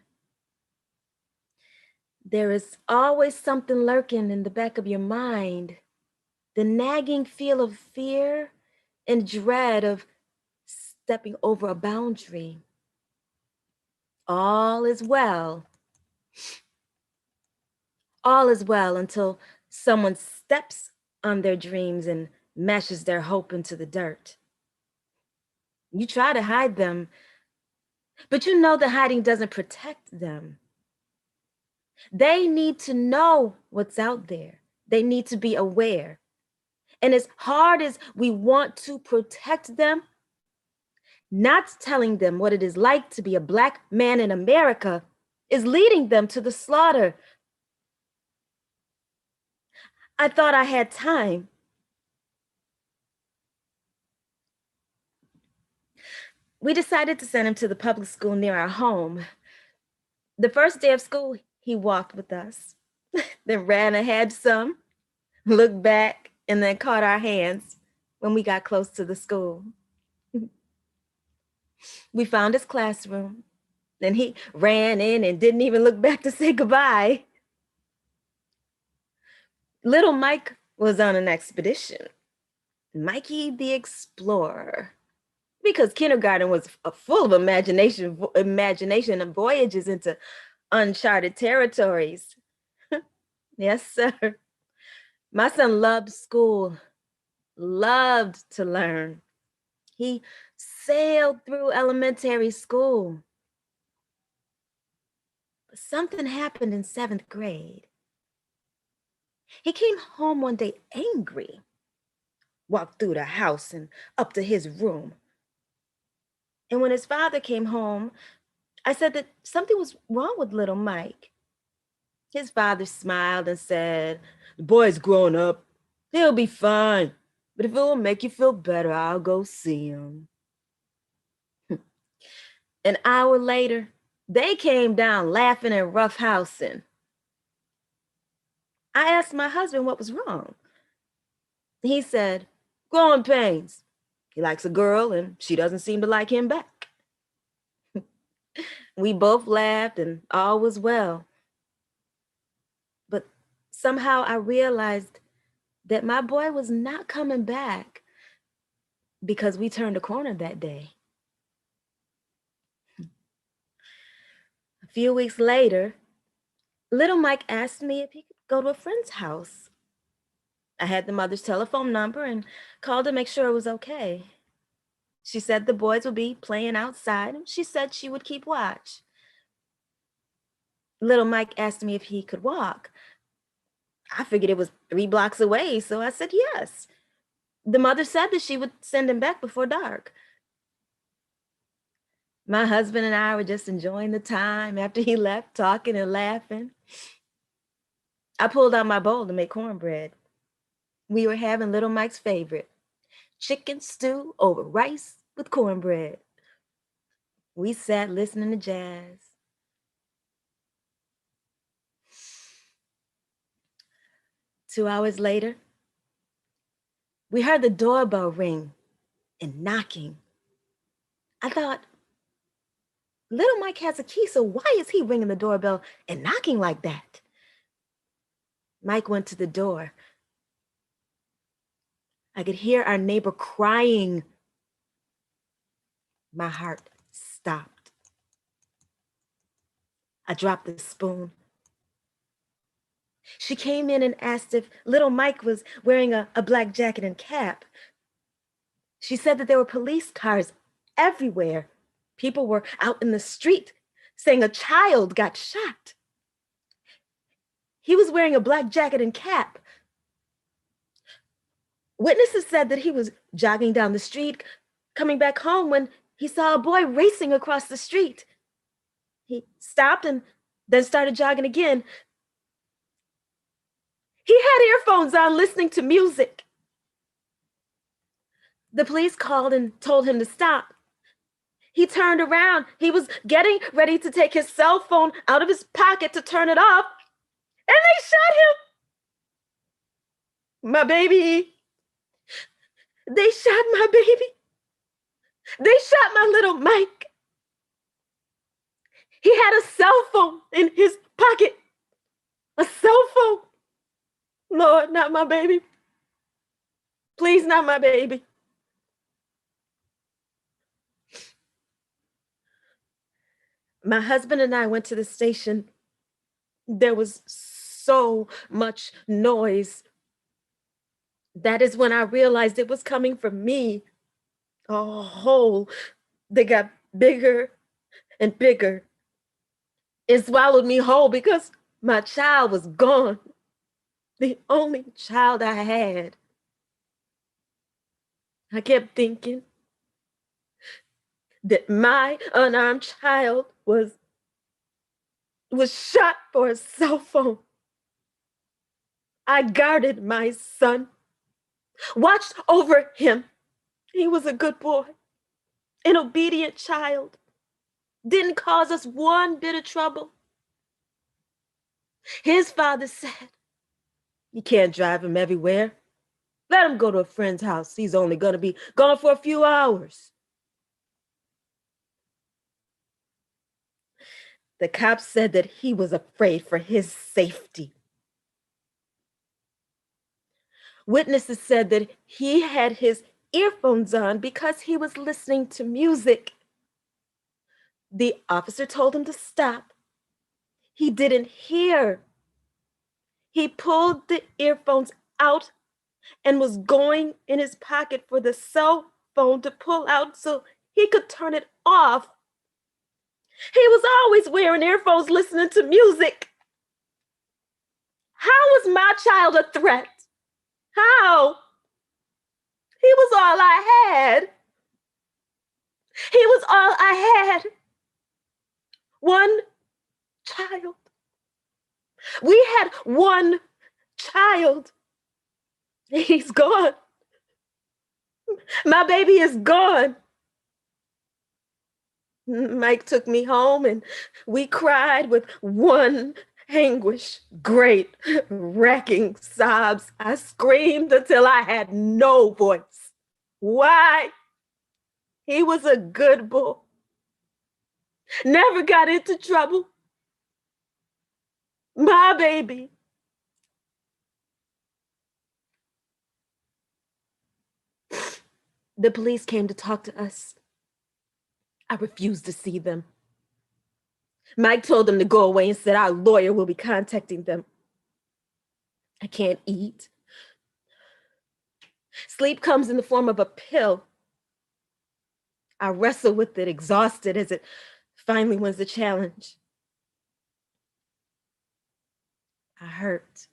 There is always something lurking in the back of your mind, the nagging feel of fear and dread of stepping over a boundary. All is well. All is well until someone steps on their dreams and mashes their hope into the dirt. You try to hide them, but you know the hiding doesn't protect them. They need to know what's out there. They need to be aware. And as hard as we want to protect them, not telling them what it is like to be a Black man in America is leading them to the slaughter. I thought I had time. We decided to send him to the public school near our home. The first day of school, he walked with us, then ran ahead some, looked back, and then caught our hands when we got close to the school. We found his classroom, then he ran in and didn't even look back to say goodbye. Little Mike was on an expedition. Mikey the Explorer. Because kindergarten was full of imagination and voyages into uncharted territories. Yes, sir. My son loved school, loved to learn. He sailed through elementary school. But something happened in 7th grade. He came home one day angry, walked through the house and up to his room. And when his father came home, I said that something was wrong with little Mike. His father smiled and said, "The boy's grown up. He'll be fine. But if it will make you feel better, I'll go see him." An hour later, they came down laughing and roughhousing. I asked my husband what was wrong. He said, "Growing pains. He likes a girl and she doesn't seem to like him back." We both laughed and all was well. But somehow I realized that my boy was not coming back because we turned a corner that day. A few weeks later, little Mike asked me if he could go to a friend's house. I had the mother's telephone number and called to make sure it was okay. She said the boys would be playing outside, and she said she would keep watch. Little Mike asked me if he could walk. I figured it was 3 blocks away, so I said yes. The mother said that she would send him back before dark. My husband and I were just enjoying the time after he left, talking and laughing. I pulled out my bowl to make cornbread. We were having little Mike's favorite, chicken stew over rice with cornbread. We sat listening to jazz. 2 hours later, we heard the doorbell ring and knocking. I thought, little Mike has a key, so why is he ringing the doorbell and knocking like that? Mike went to the door. I could hear our neighbor crying. My heart stopped. I dropped the spoon. She came in and asked if little Mike was wearing a black jacket and cap. She said that there were police cars everywhere. People were out in the street saying a child got shot. He was wearing a black jacket and cap. Witnesses said that he was jogging down the street, coming back home when he saw a boy racing across the street. He stopped and then started jogging again. He had earphones on listening to music. The police called and told him to stop. He turned around. He was getting ready to take his cell phone out of his pocket to turn it off, and they shot him. My baby. They shot my baby. They shot my little Mike. He had a cell phone in his pocket. A cell phone. Lord, not my baby. Please, not my baby. My husband and I went to the station. There was so much noise. That is when I realized it was coming from me. A hole that got bigger and bigger. It swallowed me whole because my child was gone. The only child I had. I kept thinking that my unarmed child was shot for a cell phone. I guarded my son, watched over him. He was a good boy, an obedient child, didn't cause us one bit of trouble. His father said, "You can't drive him everywhere. Let him go to a friend's house. He's only going to be gone for a few hours." The cops said that he was afraid for his safety. Witnesses said that he had his earphones on because he was listening to music. The officer told him to stop. He didn't hear. He pulled the earphones out and was going in his pocket for the cell phone to pull out so he could turn it off. He was always wearing earphones listening to music. How was my child a threat? How? He was all I had. He was all I had. One child. We had one child. He's gone. My baby is gone. Mike took me home and we cried with one anguish, great, racking sobs. I screamed until I had no voice. Why? He was a good boy. Never got into trouble. My baby. The police came to talk to us. I refused to see them. Mike told them to go away and said our lawyer will be contacting them. I can't eat. Sleep comes in the form of a pill. I wrestle with it, exhausted as it finally wins the challenge. I hurt.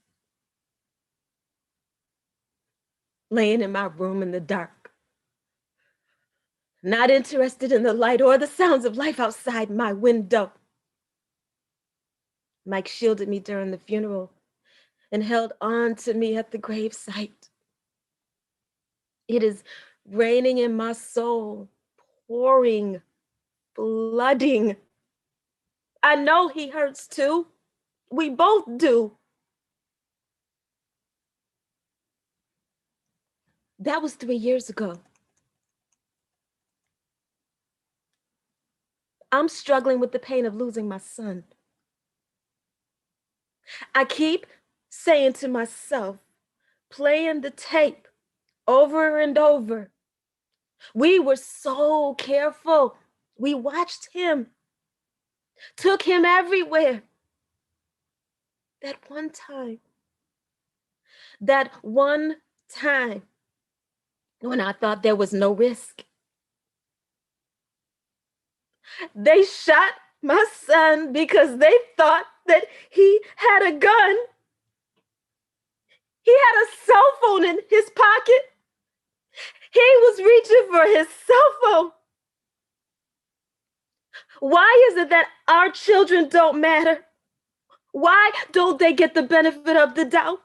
Laying in my room in the dark. Not interested in the light or the sounds of life outside my window. Mike shielded me during the funeral and held on to me at the gravesite. It is raining in my soul, pouring, flooding. I know he hurts too. We both do. That was 3 years ago. I'm struggling with the pain of losing my son. I keep saying to myself, playing the tape over and over. We were so careful. We watched him, took him everywhere. That one time when I thought there was no risk, they shot my son because they thought that he had a gun. He had a cell phone in his pocket. He was reaching for his cell phone. Why is it that our children don't matter? Why don't they get the benefit of the doubt?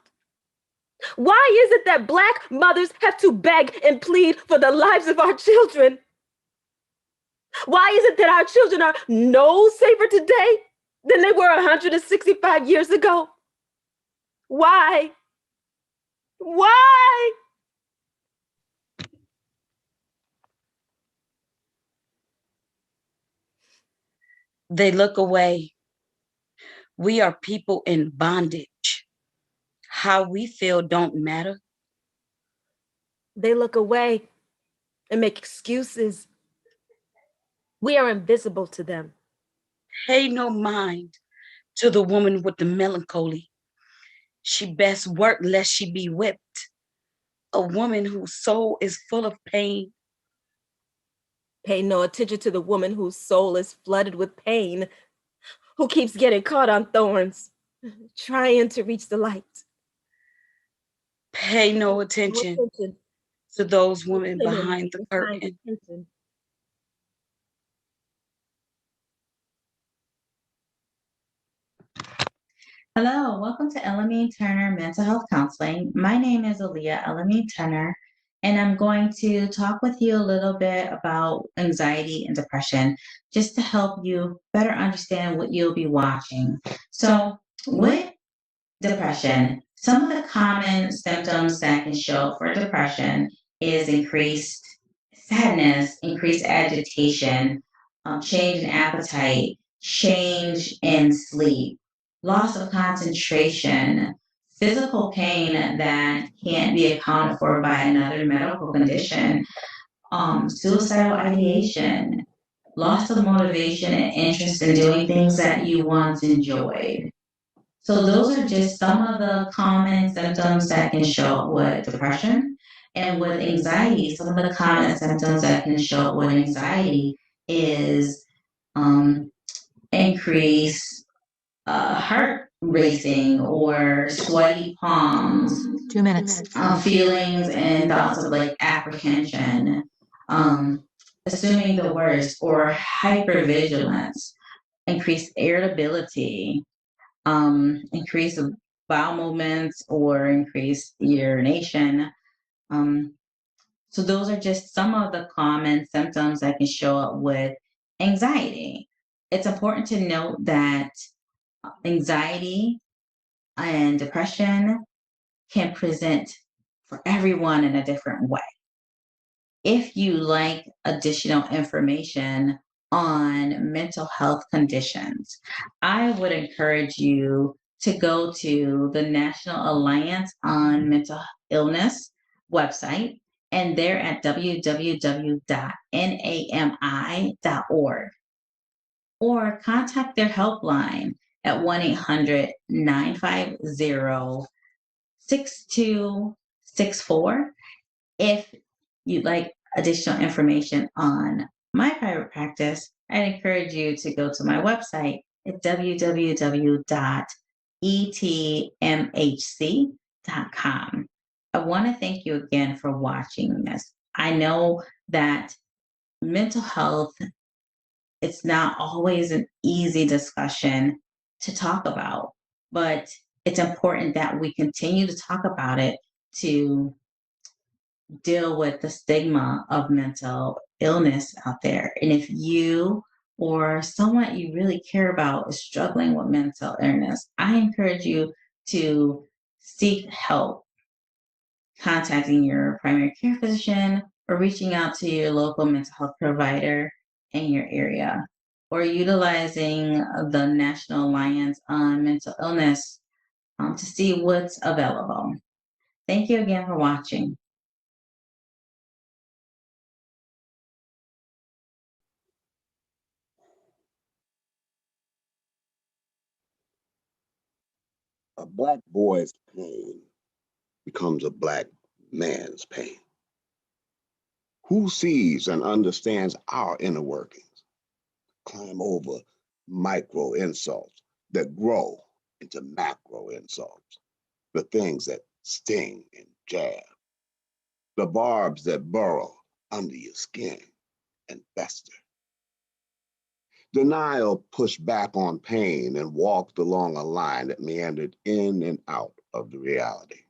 Why is it that Black mothers have to beg and plead for the lives of our children? Why is it that our children are no safer today than they were 165 years ago? Why? Why? They look away. We are people in bondage. How we feel don't matter. They look away and make excuses. We are invisible to them. Pay no mind to the woman with the melancholy. She best work lest she be whipped. A woman whose soul is full of pain. Pay no attention to the woman whose soul is flooded with pain, who keeps getting caught on thorns, trying to reach the light. Pay no attention to those women behind the curtain. Hello, welcome to Elamine Turner Mental Health Counseling. My name is Aaliyah Elamine Turner, and I'm going to talk with you a little bit about anxiety and depression, just to help you better understand what you'll be watching. So, with depression, some of the common symptoms that can show up for depression is increased sadness, increased agitation, change in appetite, change in sleep, loss of concentration, physical pain that can't be accounted for by another medical condition, suicidal ideation, loss of motivation and interest in doing things that you once enjoyed. So those are just some of the common symptoms that can show up with depression. And with anxiety, some of the common symptoms that can show up with anxiety is increased heart racing or sweaty palms. 2 minutes. Feelings and thoughts of like apprehension, assuming the worst, or hypervigilance, increased irritability, increase of bowel movements or increased urination. So those are just some of the common symptoms that can show up with anxiety. It's important to note that anxiety and depression can present for everyone in a different way. If you like additional information on mental health conditions, I would encourage you to go to the National Alliance on Mental Illness website, and they're at www.nami.org, or contact their helpline at 1-800-950-6264. If you'd like additional information on my private practice, I'd encourage you to go to my website at www.etmhc.com. I want to thank you again for watching this. I know that mental health, it's not always an easy discussion to talk about, but it's important that we continue to talk about it to deal with the stigma of mental illness out there. And if you or someone you really care about is struggling with mental illness, I encourage you to seek help, contacting your primary care physician or reaching out to your local mental health provider in your area, or utilizing the National Alliance on Mental Illness to see what's available. Thank you again for watching. A Black boy's pain becomes a Black man's pain. Who sees and understands our inner workings? Climb over micro insults that grow into macro insults, the things that sting and jab, the barbs that burrow under your skin and fester. Denial pushed back on pain and walked along a line that meandered in and out of the reality.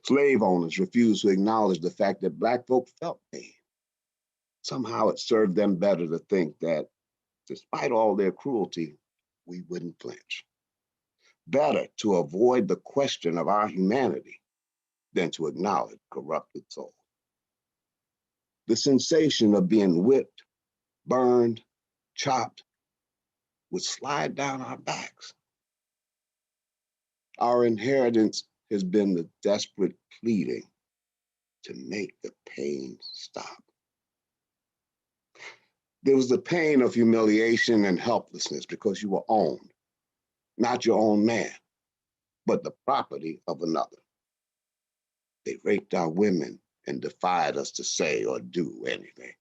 Slave owners refused to acknowledge the fact that Black folk felt pain. Somehow it served them better to think that, despite all their cruelty, we wouldn't flinch. Better to avoid the question of our humanity than to acknowledge corrupted soul. The sensation of being whipped, burned, chopped would slide down our backs. Our inheritance has been the desperate pleading to make the pain stop. There was the pain of humiliation and helplessness because you were owned, not your own man, but the property of another. They raped our women and defied us to say or do anything.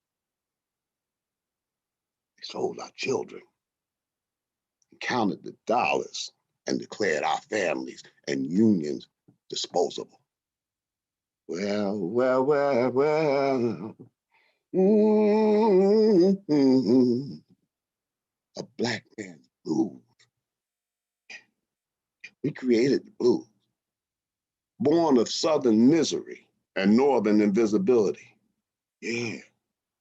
They sold our children, and counted the dollars, and declared our families and unions disposable. Well, well, well, well. Mm-hmm. A Black man's blues. We created the blues, born of Southern misery and Northern invisibility. Yeah,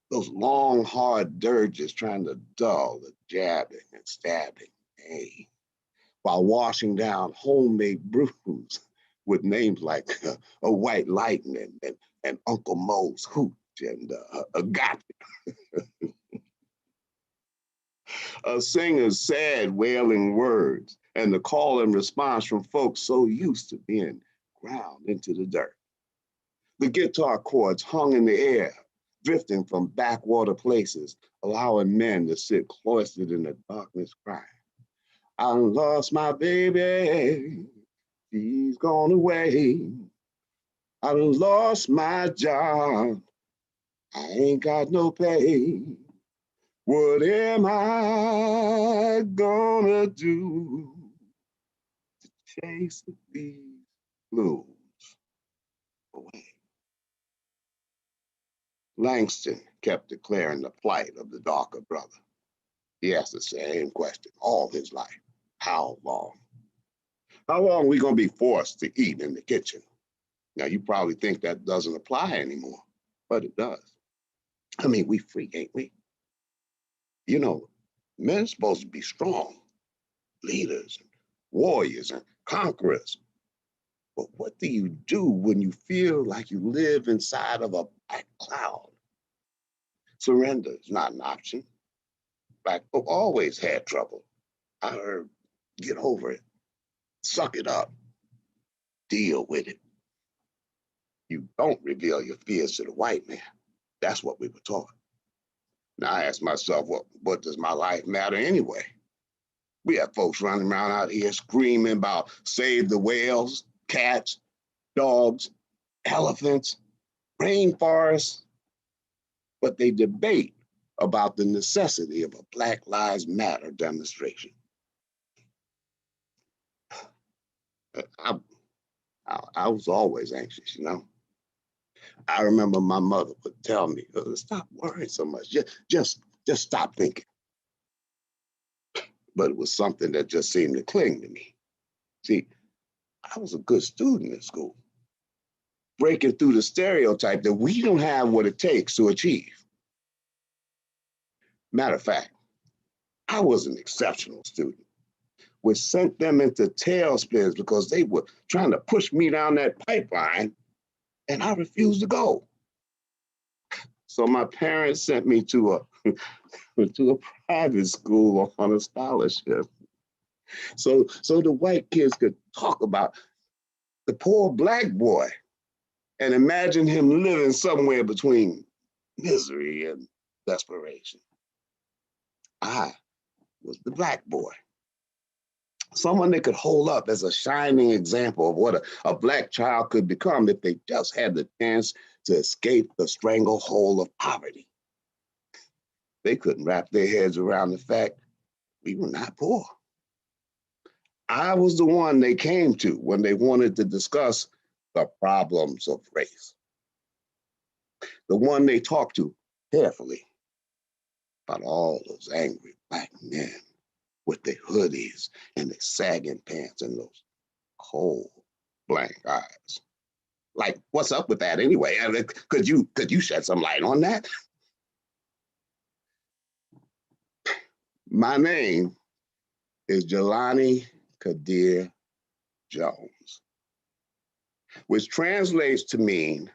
those long, hard dirges trying to dull the jabbing and stabbing pain, while washing down homemade brews with names like a White Lightning and Uncle Moe's Hooch and a Gotcha. A singer's sad, wailing words, and the call and response from folks so used to being ground into the dirt. The guitar chords hung in the air, drifting from backwater places, allowing men to sit cloistered in the darkness crying. I lost my baby, she's gone away. I lost my job, I ain't got no pay. What am I gonna do to chase these blues away? Langston kept declaring the plight of the darker brother. He asked the same question all his life. How long? How long are we gonna be forced to eat in the kitchen? Now you probably think that doesn't apply anymore, but it does. I mean, we free, ain't we? You know, men are supposed to be strong, leaders, and warriors, and conquerors. But what do you do when you feel like you live inside of a black cloud? Surrender is not an option. Black folk always had trouble. I heard, get over it, suck it up, deal with it. You don't reveal your fears to the white man. That's what we were taught. Now I ask myself, what does my life matter anyway? We have folks running around out here screaming about save the whales, cats, dogs, elephants, rainforests, but they debate about the necessity of a Black Lives Matter demonstration. I was always anxious, you know. I remember my mother would tell me, stop worrying so much, just stop thinking. But it was something that just seemed to cling to me. See, I was a good student in school, breaking through the stereotype that we don't have what it takes to achieve. Matter of fact, I was an exceptional student, which sent them into tailspins because they were trying to push me down that pipeline, and I refused to go. So my parents sent me to a private school on a scholarship. So the white kids could talk about the poor Black boy and imagine him living somewhere between misery and desperation. I was the Black boy. someone they could hold up as a shining example of what a Black child could become if they just had the chance to escape the stranglehold of poverty. They couldn't wrap their heads around the fact we were not poor. I was the one they came to when they wanted to discuss the problems of race. The one they talked to carefully about all those angry Black men with their hoodies and their sagging pants and those cold, blank eyes. Like, what's up with that anyway? Could you shed some light on that? My name is Jelani Kadir Jones, which translates to mean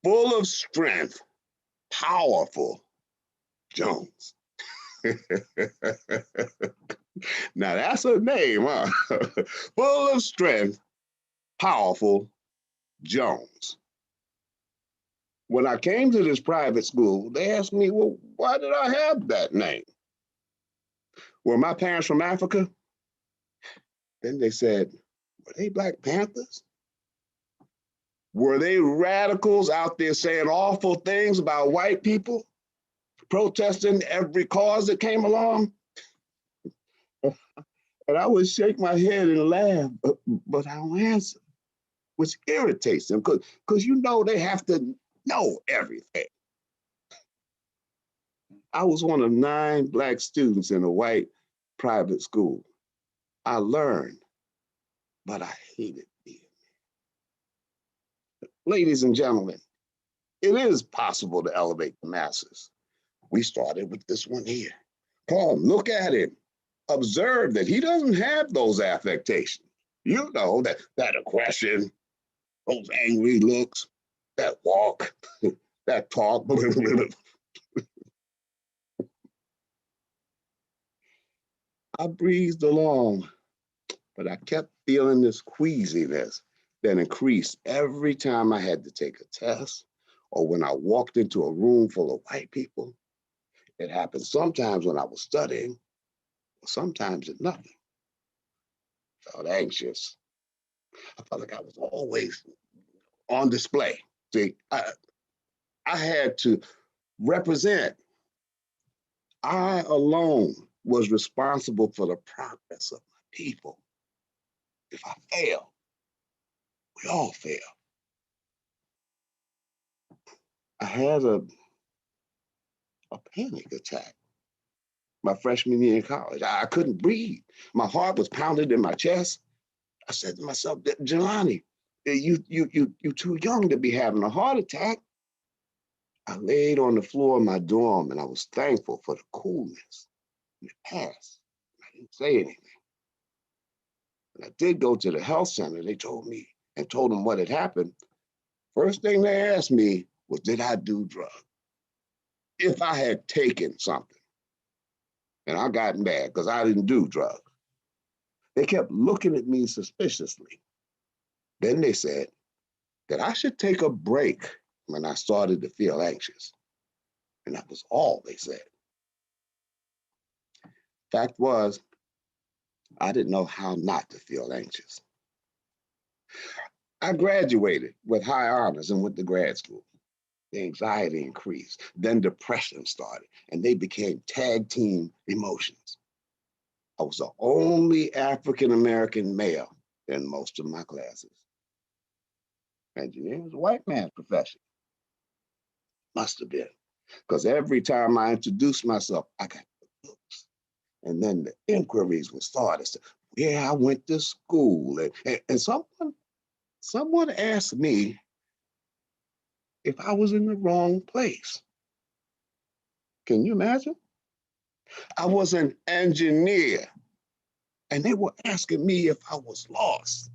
full of strength, powerful Jones. Now that's a name, huh? Full of strength, powerful Jones. When I came to this private school, they asked me, well, why did I have that name? Were my parents from Africa? Then they said, were they Black Panthers? Were they radicals out there saying awful things about white people, protesting every cause that came along? And I would shake my head and laugh, but I don't answer, which irritates them because you know they have to know everything. I was one of 9 Black students in a white private school. I learned, but I hated being there. Ladies and gentlemen, it is possible to elevate the masses. We started with this one here. Paul, look at him. Observe that he doesn't have those affectations. You know, that aggression, those angry looks, that walk, that talk. I breezed along, but I kept feeling this queasiness that increased every time I had to take a test or when I walked into a room full of white people. It happened sometimes when I was studying, or sometimes at nothing. I felt anxious. I felt like I was always on display. See, I had to represent. I alone was responsible for the progress of my people. If I fail, we all fail. I had a panic attack my freshman year in college. I couldn't breathe. My heart was pounding in my chest. I said to myself, Jelani, you too young to be having a heart attack. I laid on the floor of my dorm and I was thankful for the coolness. It passed. I didn't say anything. When I did go to the health center, they told them what had happened. First thing they asked me was, did I do drugs? If I had taken something. And I got mad because I didn't do drugs. They kept looking at me suspiciously. Then they said that I should take a break when I started to feel anxious. And that was all they said. Fact was, I didn't know how not to feel anxious. I graduated with high honors and went to grad school. The anxiety increased. Then depression started, and they became tag team emotions. I was the only African-American male in most of my classes. Engineering was a white man's profession. Must have been, because every time I introduced myself, I got the looks. And then the inquiries would start as to where I went to school. And someone asked me if I was in the wrong place. Can you imagine? I was an engineer, and they were asking me if I was lost.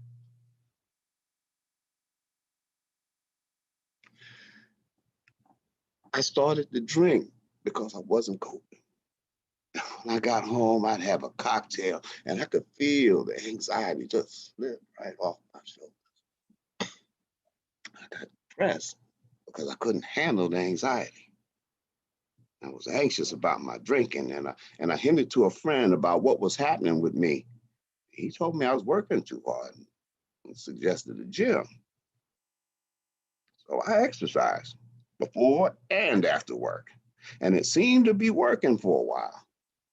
I started to drink because I wasn't coping. When I got home, I'd have a cocktail, and I could feel the anxiety just slip right off my shoulders. I got depressed because I couldn't handle the anxiety. I was anxious about my drinking, and I hinted to a friend about what was happening with me. He told me I was working too hard and suggested a gym. So I exercised before and after work. And it seemed to be working for a while.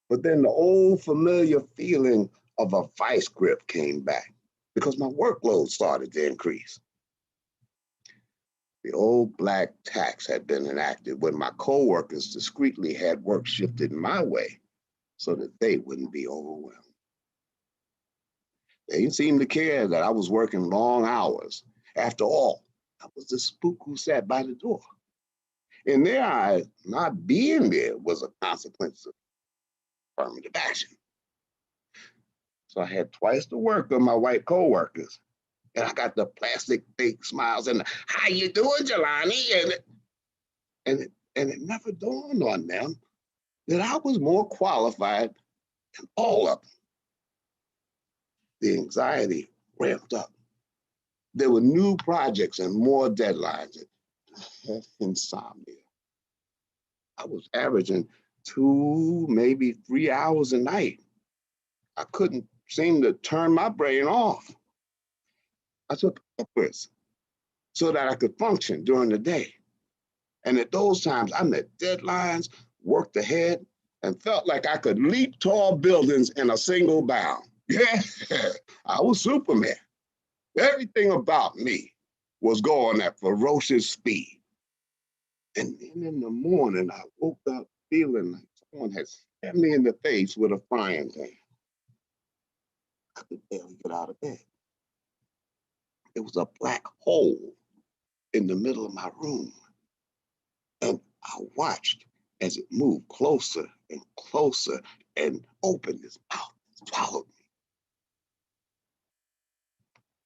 But then the old familiar feeling of a vice grip came back because my workload started to increase. The old black tax had been enacted when my coworkers discreetly had work shifted my way so that they wouldn't be overwhelmed. They didn't seem to care that I was working long hours. After all, I was the spook who sat by the door. In their eyes, not being there was a consequence of affirmative action. So I had twice the work of my white coworkers. And I got the plastic fake smiles and the, how you doing, Jelani? And it never dawned on them that I was more qualified than all of them. The anxiety ramped up. There were new projects and more deadlines. Insomnia. I was averaging 2, maybe 3 hours a night. I couldn't seem to turn my brain off. I took uppers so that I could function during the day. And at those times, I met deadlines, worked ahead, and felt like I could leap tall buildings in a single bound. Yeah, I was Superman. Everything about me was going at ferocious speed. And then in the morning, I woke up feeling like someone had stabbed me in the face with a frying pan. I could barely get out of bed. There was a black hole in the middle of my room. And I watched as it moved closer and closer and opened its mouth and swallowed me.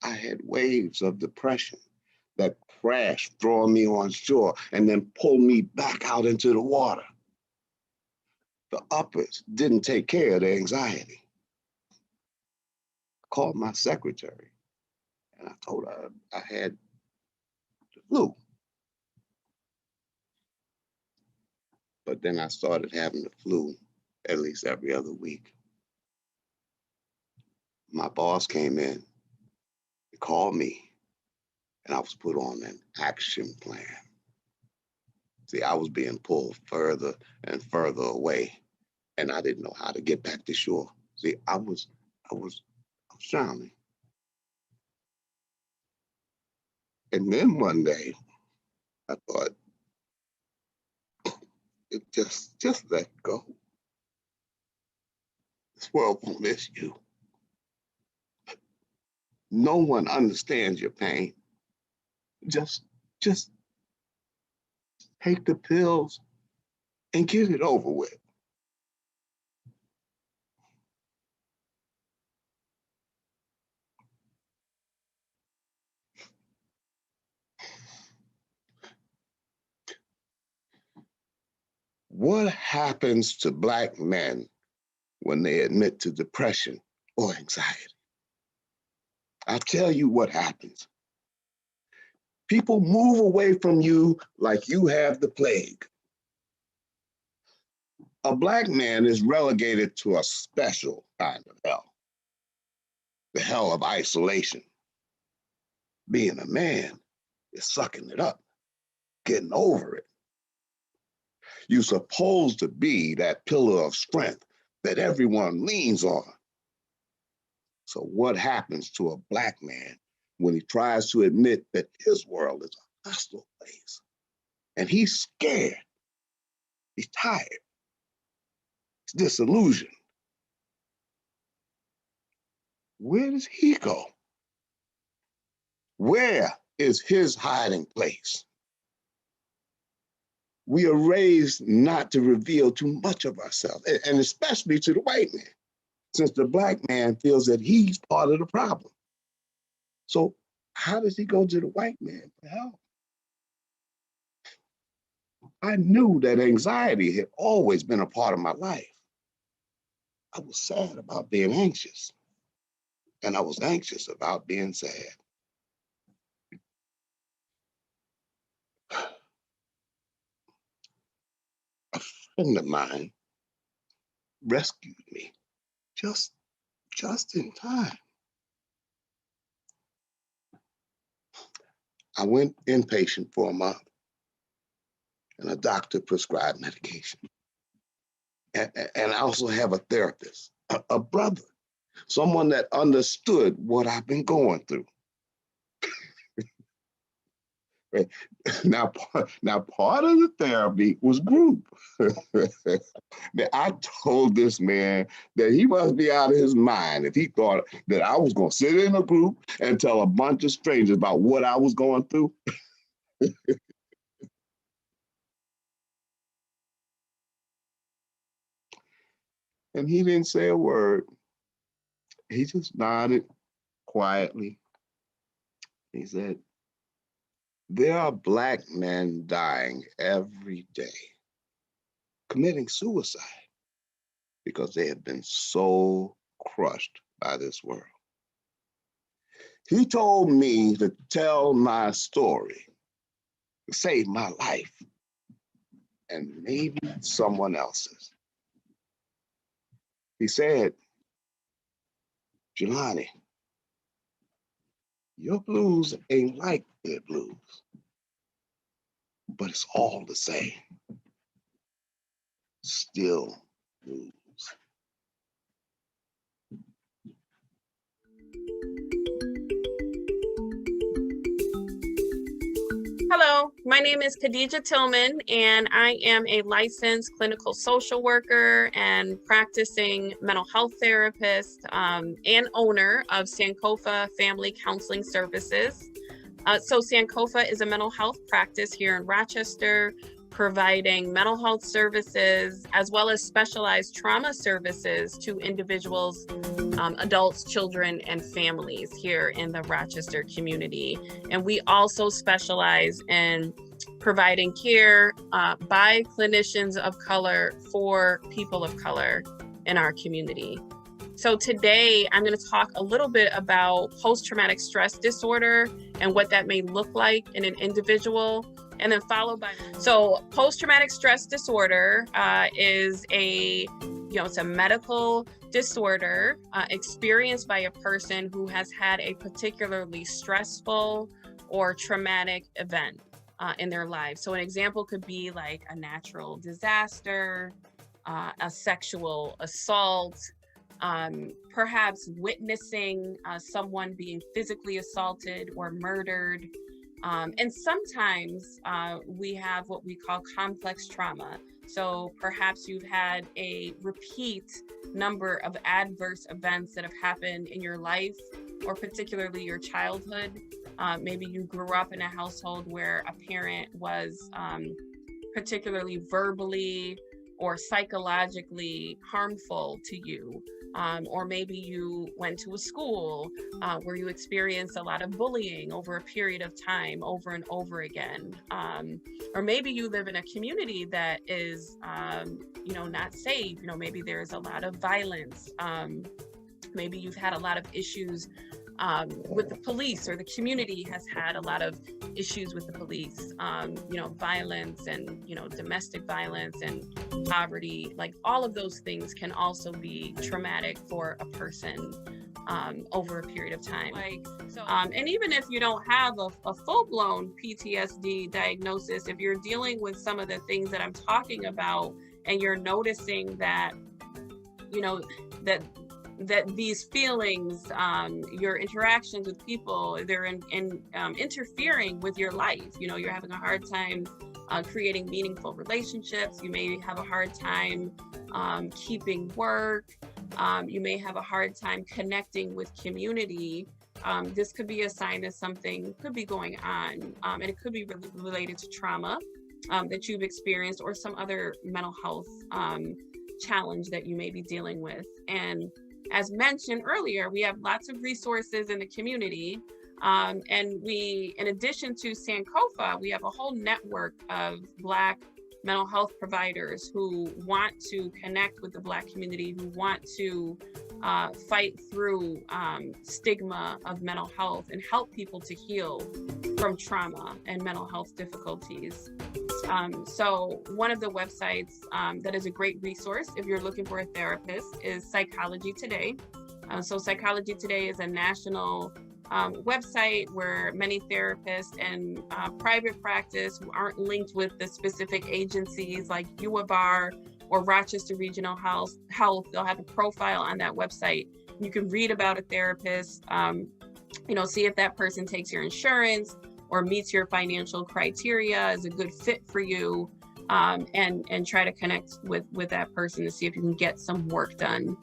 I had waves of depression that crashed, throwing me on shore and then pulled me back out into the water. The uppers didn't take care of the anxiety. I called my secretary and I told her I had the flu. But then I started having the flu at least every other week. My boss came in, he called me, and I was put on an action plan. See, I was being pulled further and further away, and I didn't know how to get back to shore. See, I was drowning. And then one day, I thought, just let go. This world won't miss you. No one understands your pain. Just take the pills and get it over with. What happens to Black men when they admit to depression or anxiety? I'll tell you what happens. People move away from you like you have the plague. A Black man is relegated to a special kind of hell, the hell of isolation. Being a man is sucking it up, getting over it. You're supposed to be that pillar of strength that everyone leans on. So what happens to a Black man when he tries to admit that his world is a hostile place? And he's scared, he's tired, he's disillusioned. Where does he go? Where is his hiding place? We are raised not to reveal too much of ourselves, and especially to the white man, since the Black man feels that he's part of the problem. So how does he go to the white man for help? I knew that anxiety had always been a part of my life. I was sad about being anxious, and I was anxious about being sad. A friend of mine rescued me, just just in time. I went inpatient for a month, and a doctor prescribed medication. And I also have a therapist, a brother, someone that understood what I've been going through. Now, part of the therapy was group. Now, I told this man that he must be out of his mind if he thought that I was going to sit in a group and tell a bunch of strangers about what I was going through. And he didn't say a word. He just nodded quietly. He said, "There are Black men dying every day, committing suicide because they have been so crushed by this world." He told me to tell my story, to save my life, and maybe someone else's. He said, "Jelani, your blues ain't like their blues, but it's all the same. Still blues." Hello, my name is Khadija Tillman, and I am a licensed clinical social worker and practicing mental health therapist and owner of Sankofa Family Counseling Services. So Sankofa is a mental health practice here in Rochester, providing mental health services as well as specialized trauma services to individuals, adults, children, and families here in the Rochester community. And we also specialize in providing care by clinicians of color for people of color in our community. So today I'm going to talk a little bit about post-traumatic stress disorder and what that may look like in an individual, and then followed by, so post-traumatic stress disorder is it's a medical disorder experienced by a person who has had a particularly stressful or traumatic event in their life. So an example could be like a natural disaster, a sexual assault, perhaps witnessing someone being physically assaulted or murdered. And sometimes we have what we call complex trauma. So perhaps you've had a repeat number of adverse events that have happened in your life, or particularly your childhood. Maybe you grew up in a household where a parent was particularly verbally or psychologically harmful to you. Or maybe you went to a school where you experienced a lot of bullying over a period of time, over and over again. Or maybe you live in a community that is, not safe. Maybe there's a lot of violence. Maybe you've had a lot of issues with the police, or the community has had a lot of issues with the police, violence and, domestic violence and poverty. Like all of those things can also be traumatic for a person over a period of time. And even if you don't have a full-blown PTSD diagnosis, if you're dealing with some of the things that I'm talking about and you're noticing that, that these feelings, your interactions with people, they're interfering with your life. You're having a hard time creating meaningful relationships. You may have a hard time keeping work. You may have a hard time connecting with community. This could be a sign that something could be going on, and it could be related to trauma that you've experienced, or some other mental health challenge that you may be dealing with. And as mentioned earlier, we have lots of resources in the community. And we, in addition to Sankofa, we have a whole network of Black mental health providers who want to connect with the Black community, who want to fight through stigma of mental health and help people to heal from trauma and mental health difficulties. So one of the websites that is a great resource if you're looking for a therapist is Psychology Today. So Psychology Today is a national website where many therapists and private practice who aren't linked with the specific agencies like U of R or Rochester Regional Health, they'll have a profile on that website. You can read about a therapist, see if that person takes your insurance or meets your financial criteria, is a good fit for you, and try to connect with that person to see if you can get some work done.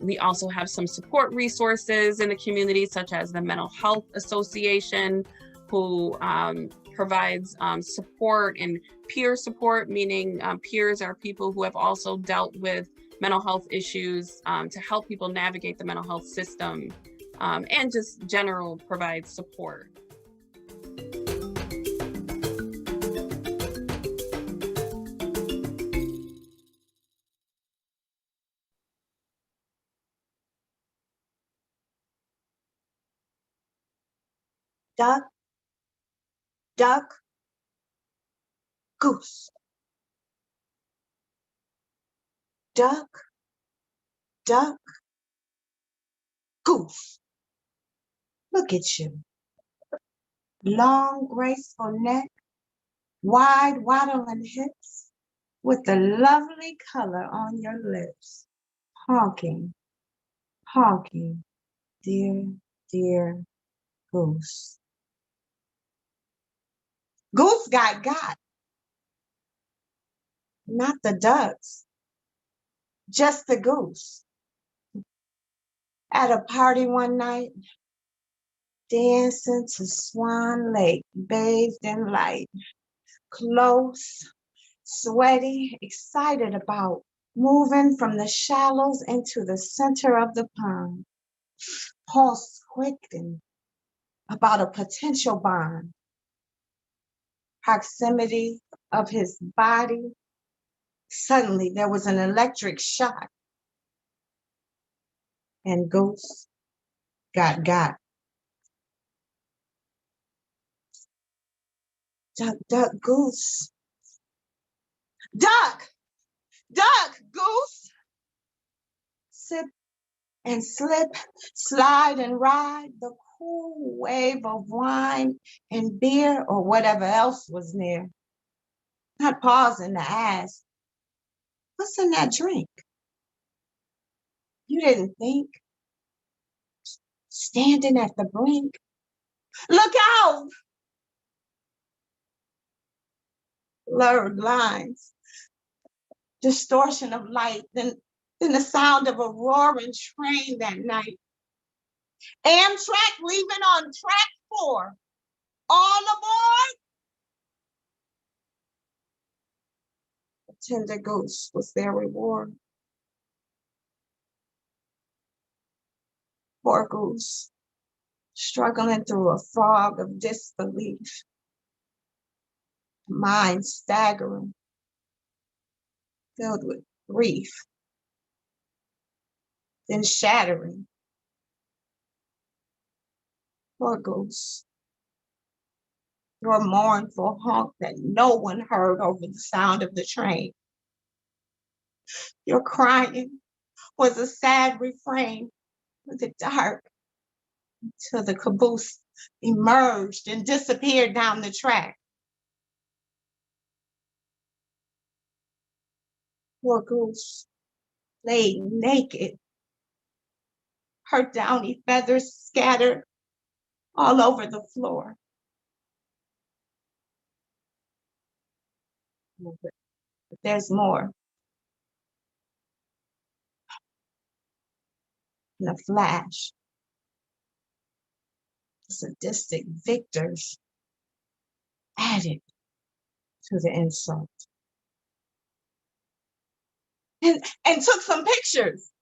We also have some support resources in the community, such as the Mental Health Association, who provides support and peer support, meaning peers are people who have also dealt with mental health issues to help people navigate the mental health system, and just general provide support. Duck, duck, goose. Duck, duck, goose. Look at you. Long, graceful neck, wide, waddling hips, with the lovely color on your lips. Honking, honking, dear, dear goose. Goose got, not the ducks, just the goose. At a party one night, dancing to Swan Lake, bathed in light, close, sweaty, excited about moving from the shallows into the center of the pond. Pulse quickened about a potential bond. Proximity of his body. Suddenly there was an electric shock. And Goose got. Duck, duck, goose. Duck, duck, goose. Sip and slip, slide and ride the cool wave of wine and beer or whatever else was near. Not pausing to ask, what's in that drink? You didn't think. Standing at the brink. Look out! Blurred lines. Distortion of light, then the sound of a roaring train that night. Amtrak leaving on track 4. All aboard! The tender goose was their reward. Poor goose, struggling through a fog of disbelief. Mind staggering, filled with grief, then shattering. Poor goose, your mournful honk that no one heard over the sound of the train. Your crying was a sad refrain in the dark until the caboose emerged and disappeared down the track. Poor goose lay naked, her downy feathers scattered all over the floor. But there's more. In a flash, sadistic victors added to the insult. And took some pictures.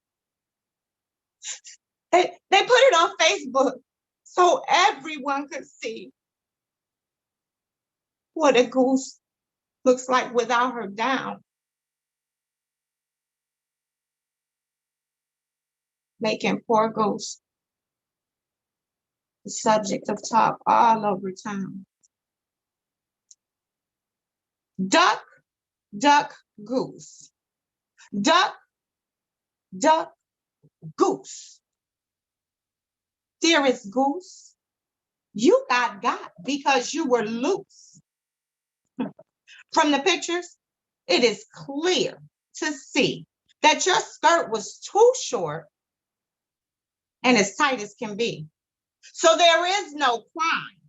They put it on Facebook so everyone could see what a goose looks like without her down. Making poor goose the subject of talk all over town. Duck, duck, goose. Duck, duck, goose. Dearest Goose, you got because you were loose. From the pictures, it is clear to see that your skirt was too short and as tight as can be. So there is no crime.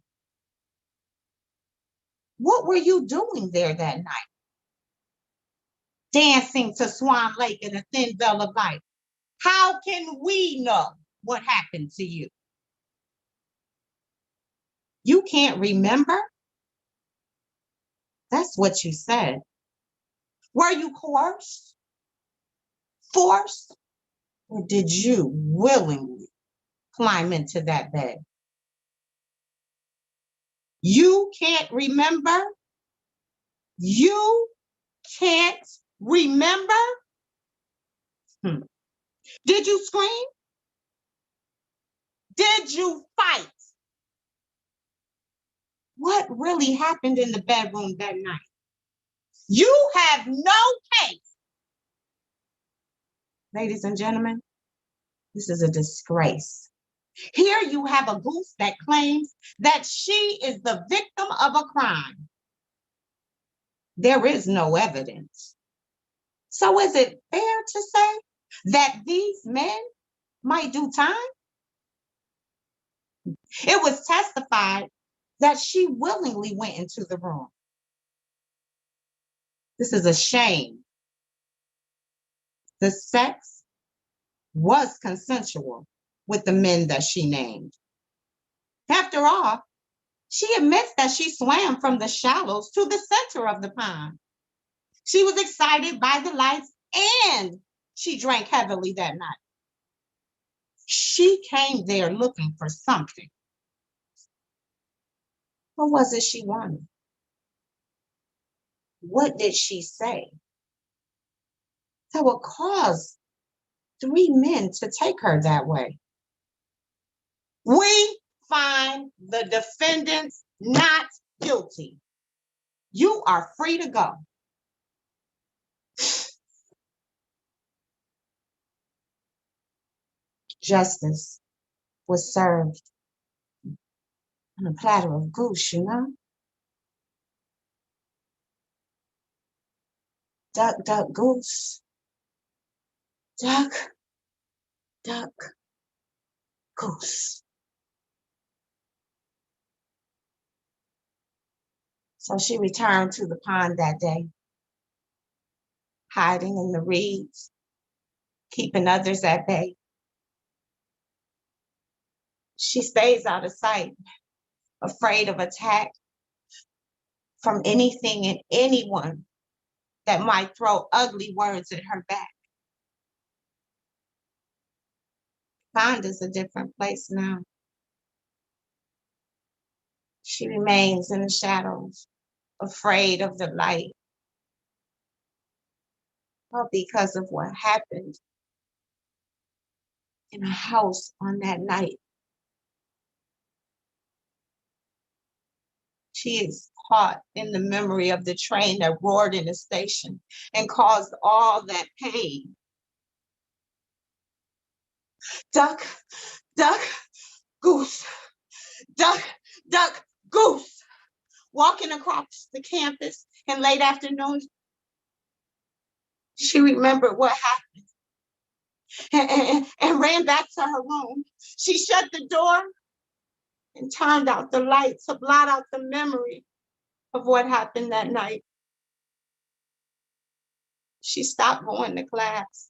What were you doing there that night? Dancing to Swan Lake in a thin veil of light. How can we know what happened to you? You can't remember? That's what you said. Were you coerced, forced, or did you willingly climb into that bed? You can't remember? You can't remember? Did you scream? Did you fight? What really happened in the bedroom that night? You have no case. Ladies and gentlemen, this is a disgrace. Here you have a goose that claims that she is the victim of a crime. There is no evidence. So is it fair to say that these men might do time? It was testified that she willingly went into the room. This is a shame. The sex was consensual with the men that she named. After all, she admits that she swam from the shallows to the center of the pond. She was excited by the lights and she drank heavily that night. She came there looking for something. What was it she wanted? What did she say that would cause 3 men to take her that way? We find the defendants not guilty. You are free to go. Justice was served on a platter of goose, you know? Duck, duck, goose. Duck, duck, goose. So she returned to the pond that day, hiding in the reeds, keeping others at bay. She stays out of sight, afraid of attack from anything and anyone that might throw ugly words at her back. Pond is a different place now. She remains in the shadows, afraid of the light. All because of what happened in a house on that night. She is caught in the memory of the train that roared in the station and caused all that pain. Duck, duck, goose. Duck, duck, goose. Walking across the campus in late afternoon, she remembered what happened and ran back to her room. She shut the door and turned out the light to blot out the memory of what happened that night. She stopped going to class.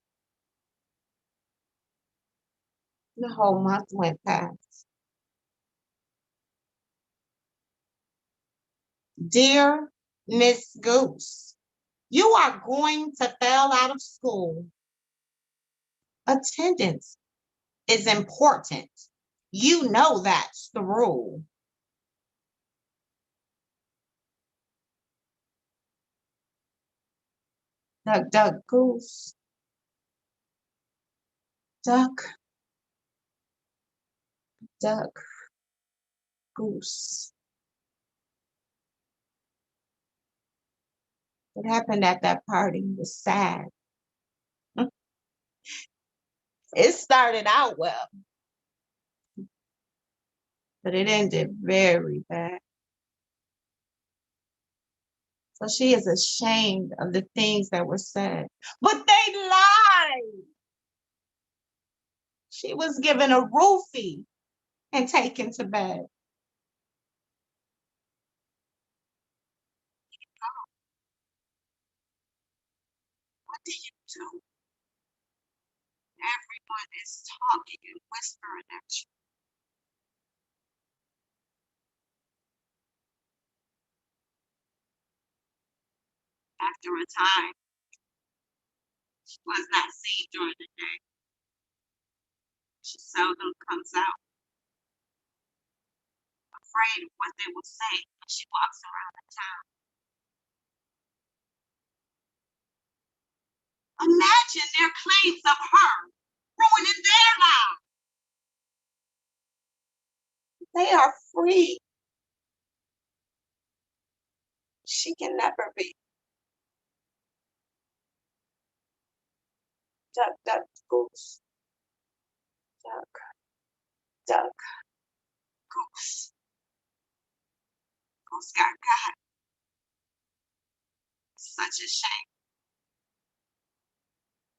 The whole month went past. Dear Miss Goose, you are going to fail out of school. Attendance is important. You know that's the rule. Duck, duck, goose. Duck, duck, goose. What happened at that party was sad. It started out well. but it ended very bad. So she is ashamed of the things that were said. But they lied. She was given a roofie and taken to bed. What do you do? Everyone is talking and whispering at you. After a time, she was not seen during the day. She seldom comes out, afraid of what they will say when she walks around the town. Imagine their claims of her ruining their lives. They are free. She can never be. Duck, duck, goose. Duck, duck, goose. Goose got got. Such a shame.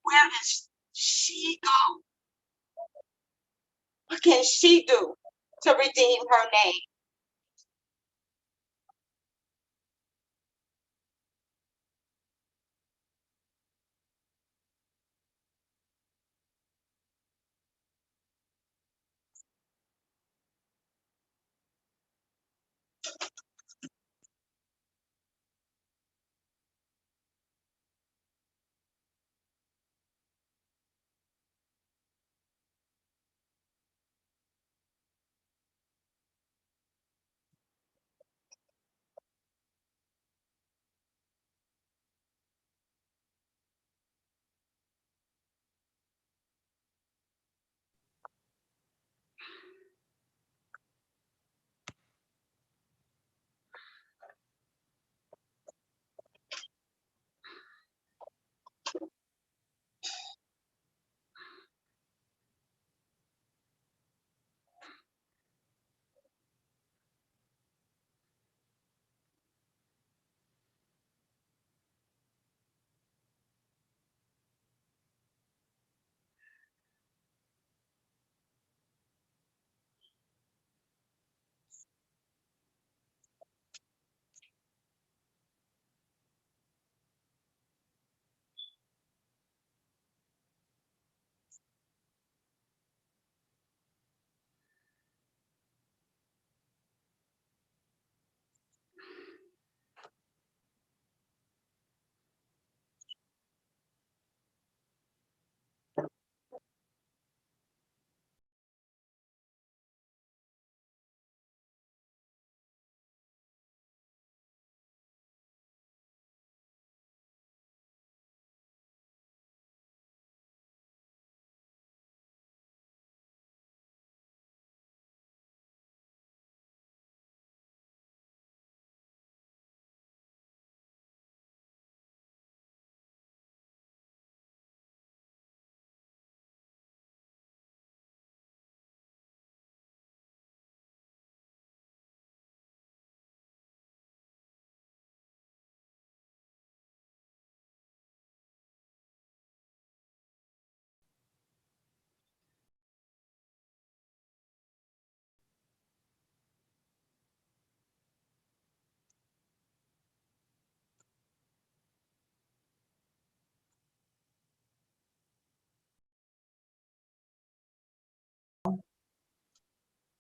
Where does she go? What can she do to redeem her name?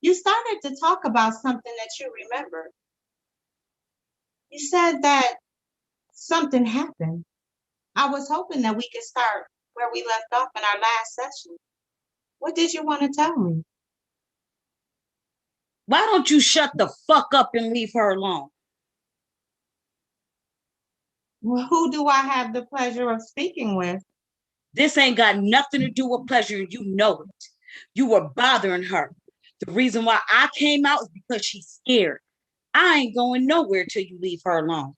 You started to talk about something that you remember. You said that something happened. I was hoping that we could start where we left off in our last session. What did you want to tell me? Why don't you shut the fuck up and leave her alone? Well, who do I have the pleasure of speaking with? This ain't got nothing to do with pleasure. You know it. You were bothering her. The reason why I came out is because she's scared. I ain't going nowhere till you leave her alone.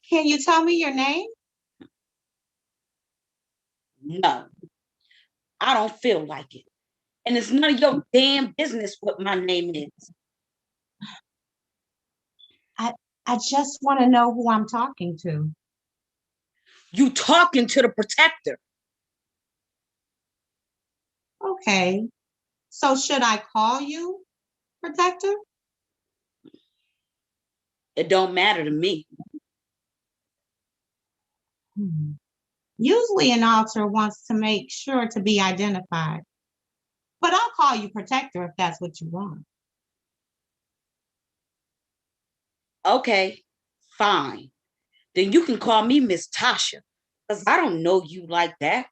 Can you tell me your name? No, I don't feel like it. And it's none of your damn business what my name is. I just want to know who I'm talking to. You talking to the protector. Okay. So should I call you protector? It don't matter to me. Usually an alter wants to make sure to be identified. But I'll call you protector if that's what you want. Okay, fine. Then you can call me Miss Tasha, because I don't know you like that.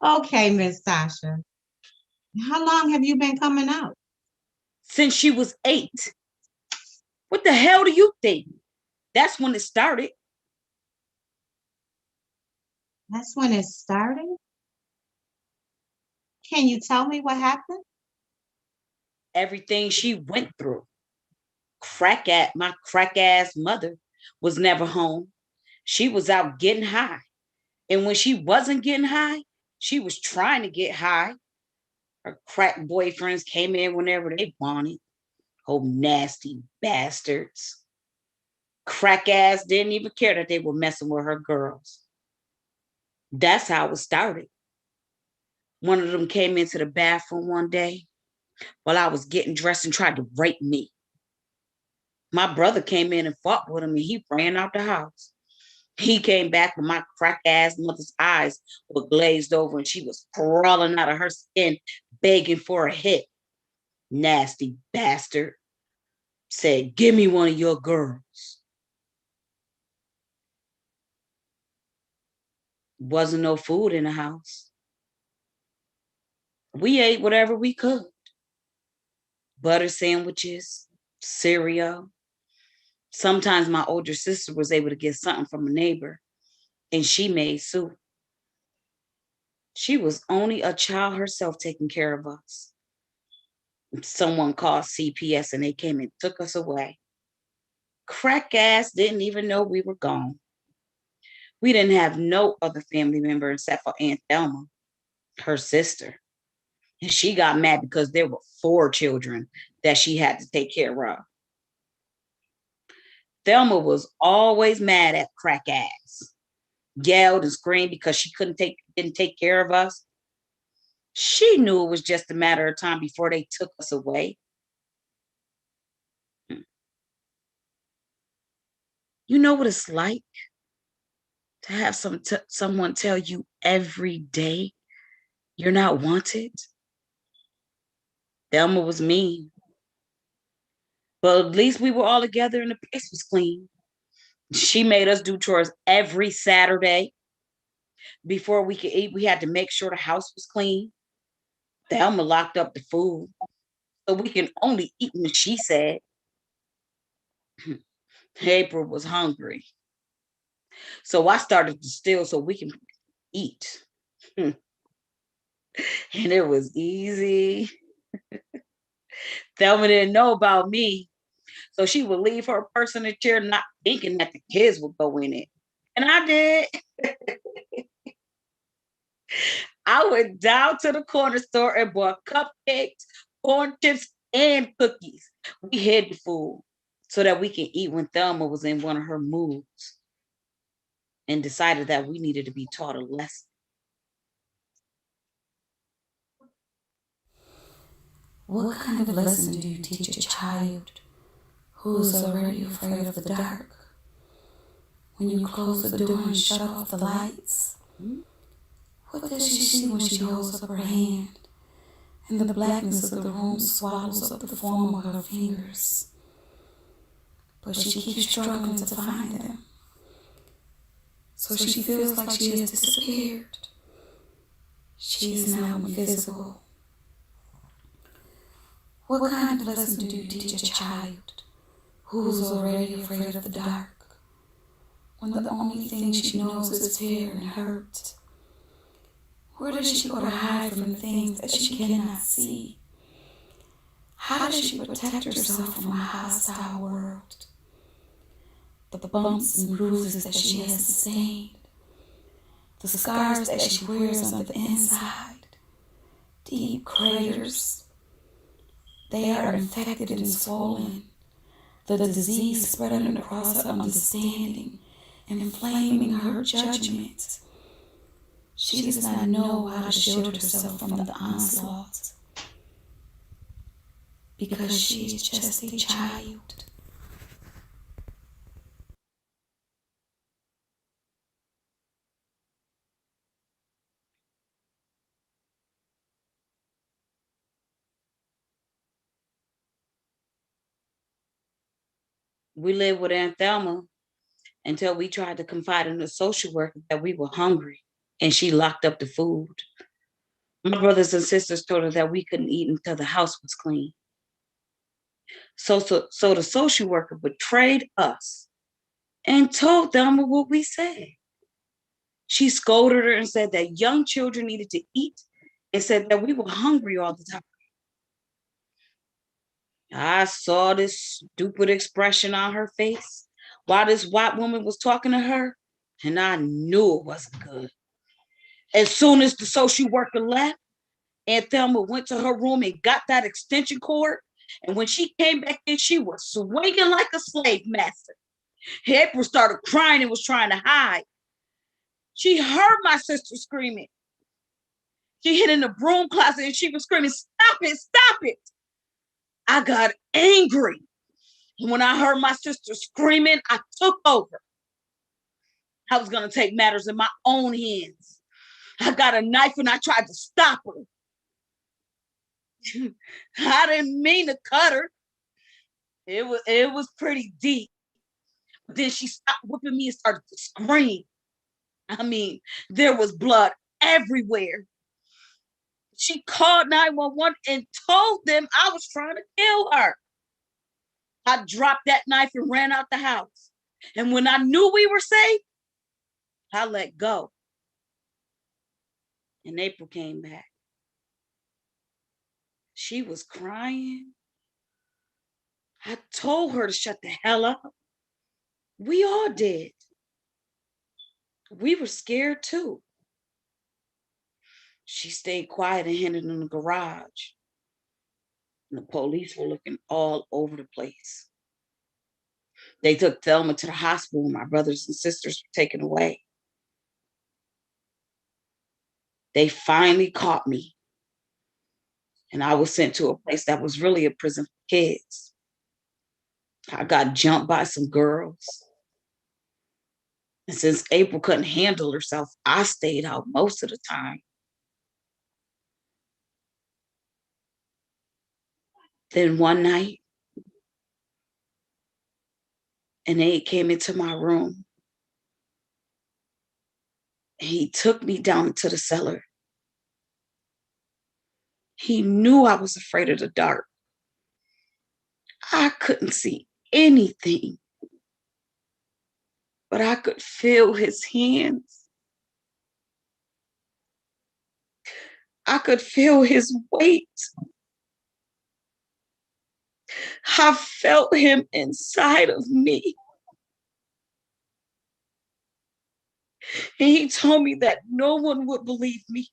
Okay, Miss Tasha. How long have you been coming out? Since she was 8. What the hell do you think? That's when it started. That's when it started? Can you tell me what happened? Everything she went through. My crack ass mother was never home. She was out getting high. And when she wasn't getting high, she was trying to get high. Her crack boyfriends came in whenever they wanted. Oh, nasty bastards. Crack ass didn't even care that they were messing with her girls. That's how it started. One of them came into the bathroom one day while I was getting dressed and tried to rape me. My brother came in and fought with him and he ran out the house. He came back with my crack ass mother's eyes were glazed over and she was crawling out of her skin, begging for a hit. Nasty bastard. Said, give me one of your girls. Wasn't no food in the house. We ate whatever we could. Butter sandwiches, cereal. Sometimes my older sister was able to get something from a neighbor and she made soup. She was only a child herself taking care of us. Someone called CPS and they came and took us away. Crack ass didn't even know we were gone. We didn't have no other family member except for Aunt Thelma, her sister. And she got mad because there were 4 children that she had to take care of. Thelma was always mad at crack ass. Yelled and screamed because she didn't take care of us. She knew it was just a matter of time before they took us away. You know what it's like to have someone tell you every day you're not wanted? Thelma was mean. But at least we were all together and the place was clean. She made us do chores every Saturday. Before we could eat, we had to make sure the house was clean. Thelma locked up the food so we can only eat when she said. April was hungry. So I started to steal so we can eat. And it was easy. Thelma didn't know about me. So she would leave her purse in the chair not thinking that the kids would go in it. And I did. I went down to the corner store and bought cupcakes, corn chips, and cookies. We hid the food so that we can eat when Thelma was in one of her moods and decided that we needed to be taught a lesson. What kind of lesson do you teach a child who is already afraid of the dark? When you close the door and shut off the lights, what does she see when she holds up her hand and the blackness of the room swallows up the form of her fingers? But she keeps struggling to find them. So she feels like she has disappeared. She is now invisible. What kind of lesson do you teach a child who is already afraid of the dark, when the only thing she knows is fear and hurt? Where does she go to hide from things that she cannot see? How does she protect herself from a hostile world? The bumps and bruises that she has sustained, the scars that she wears on the inside, deep craters. They are infected and swollen. The disease spreading across her understanding, inflaming her judgment. She does not know how to shield herself from the onslaught because she is just a child. We lived with Aunt Thelma until we tried to confide in a social worker that we were hungry, and she locked up the food. My brothers and sisters told her that we couldn't eat until the house was clean. So the social worker betrayed us and told Thelma what we said. She scolded her and said that young children needed to eat and said that we were hungry all the time. I saw this stupid expression on her face while this white woman was talking to her, and I knew it wasn't good. As soon as the social worker left, Aunt Thelma went to her room and got that extension cord. And when she came back in, she was swinging like a slave master. April started crying and was trying to hide. She heard my sister screaming. She hid in the broom closet and she was screaming, "Stop it, stop it." I got angry. And when I heard my sister screaming, I took over. I was going to take matters in my own hands. I got a knife and I tried to stop her. I didn't mean to cut her. It was pretty deep. Then she stopped whipping me and started to scream. I mean, there was blood everywhere. She called 911 and told them I was trying to kill her. I dropped that knife and ran out the house. And when I knew we were safe, I let go. And April came back. She was crying. I told her to shut the hell up. We all did. We were scared too. She stayed quiet and hid in the garage. And the police were looking all over the place. They took Thelma to the hospital and my brothers and sisters were taken away. They finally caught me. And I was sent to a place that was really a prison for kids. I got jumped by some girls. And since April couldn't handle herself, I stayed out most of the time. Then one night, an aide came into my room. He took me down to the cellar. He knew I was afraid of the dark. I couldn't see anything, but I could feel his hands. I could feel his weight. I felt him inside of me. And he told me that no one would believe me.